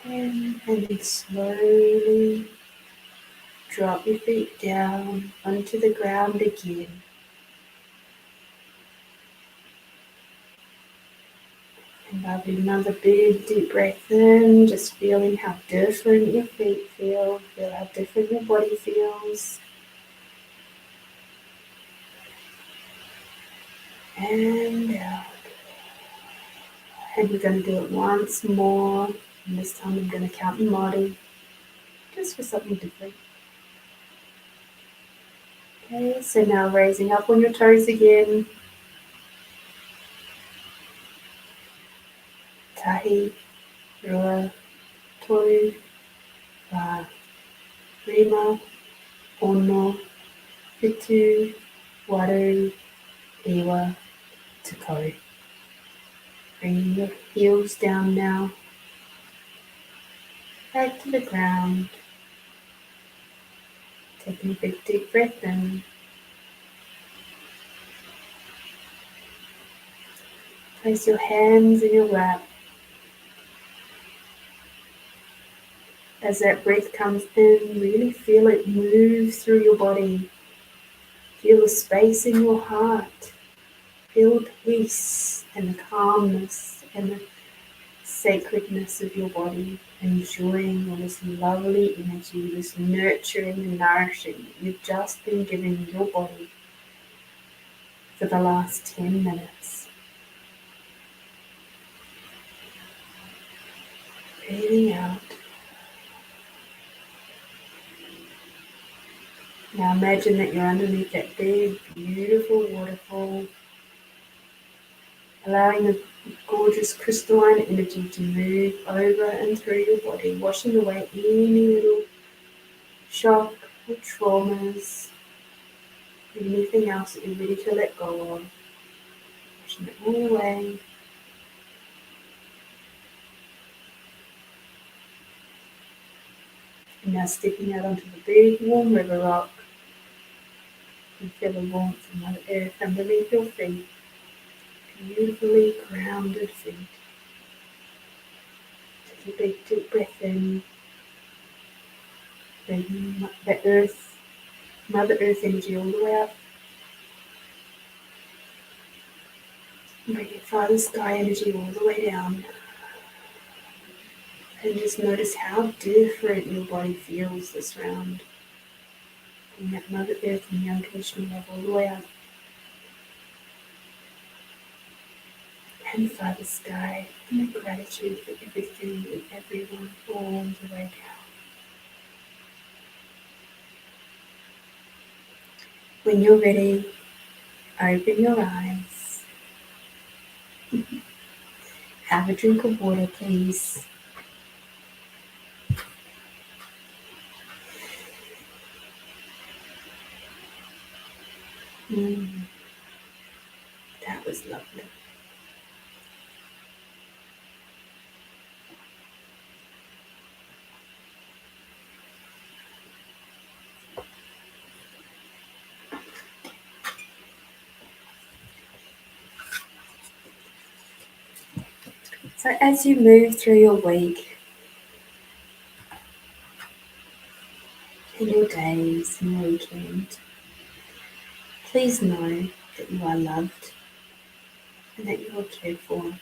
10, and then slowly drop your feet down onto the ground again. And have another big deep breath in, just feeling how different your feet feel how different your body feels. And out. And we're going to do it once more. And this time I'm going to count in Māori, just for something different. Okay, so now raising up on your toes again. Tahi, rua, toru, wā, rima, ono, whitu, waru, iwa, tekau. Bringing your heels down now, back to the ground. Taking a big deep breath in. Place your hands in your lap. As that breath comes in, really feel it move through your body. Feel the space in your heart. Feel the peace and the calmness and the sacredness of your body, enjoying all this lovely energy, this nurturing and nourishing that you've just been giving your body for the last 10 minutes. Breathing out. Now imagine that you're underneath that big, beautiful waterfall, allowing the gorgeous crystalline energy to move over and through your body, washing away any little shock or traumas, anything else that you're ready to let go of. Washing it all away. And now stepping out onto the big warm river rock. You feel the warmth from the earth underneath your feet. beautifully grounded feet. Take a big deep breath in. Bring the earth, Mother Earth energy all the way up. Bring your Father Sky energy all the way down. And just notice how different your body feels this round. Bring that Mother Earth and the unconditional love all the way up. And Father Sky, and the gratitude for everything and everyone all the way down. When you're ready, open your eyes. Have a drink of water, please. That was lovely. So as you move through your week and your days and your weekend, please know that you are loved and that you are cared for,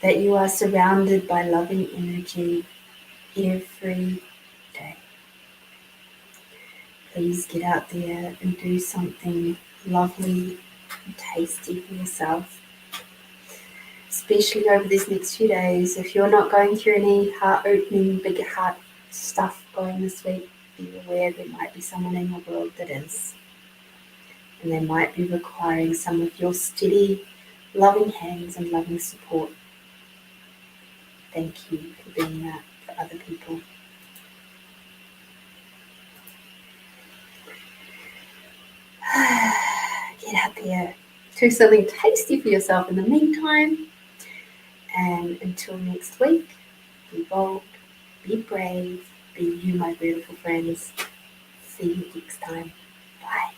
that you are surrounded by loving energy every day. Please get out there and do something lovely and tasty for yourself, especially over these next few days. If you're not going through any heart-opening, big heart stuff going this week, be aware there might be someone in your world that is. And they might be requiring some of your steady, loving hands and loving support. Thank you for being that for other people. Get out there, do something tasty for yourself in the meantime. And until next week, be bold, be brave, be you, my beautiful friends. See you next time. Bye.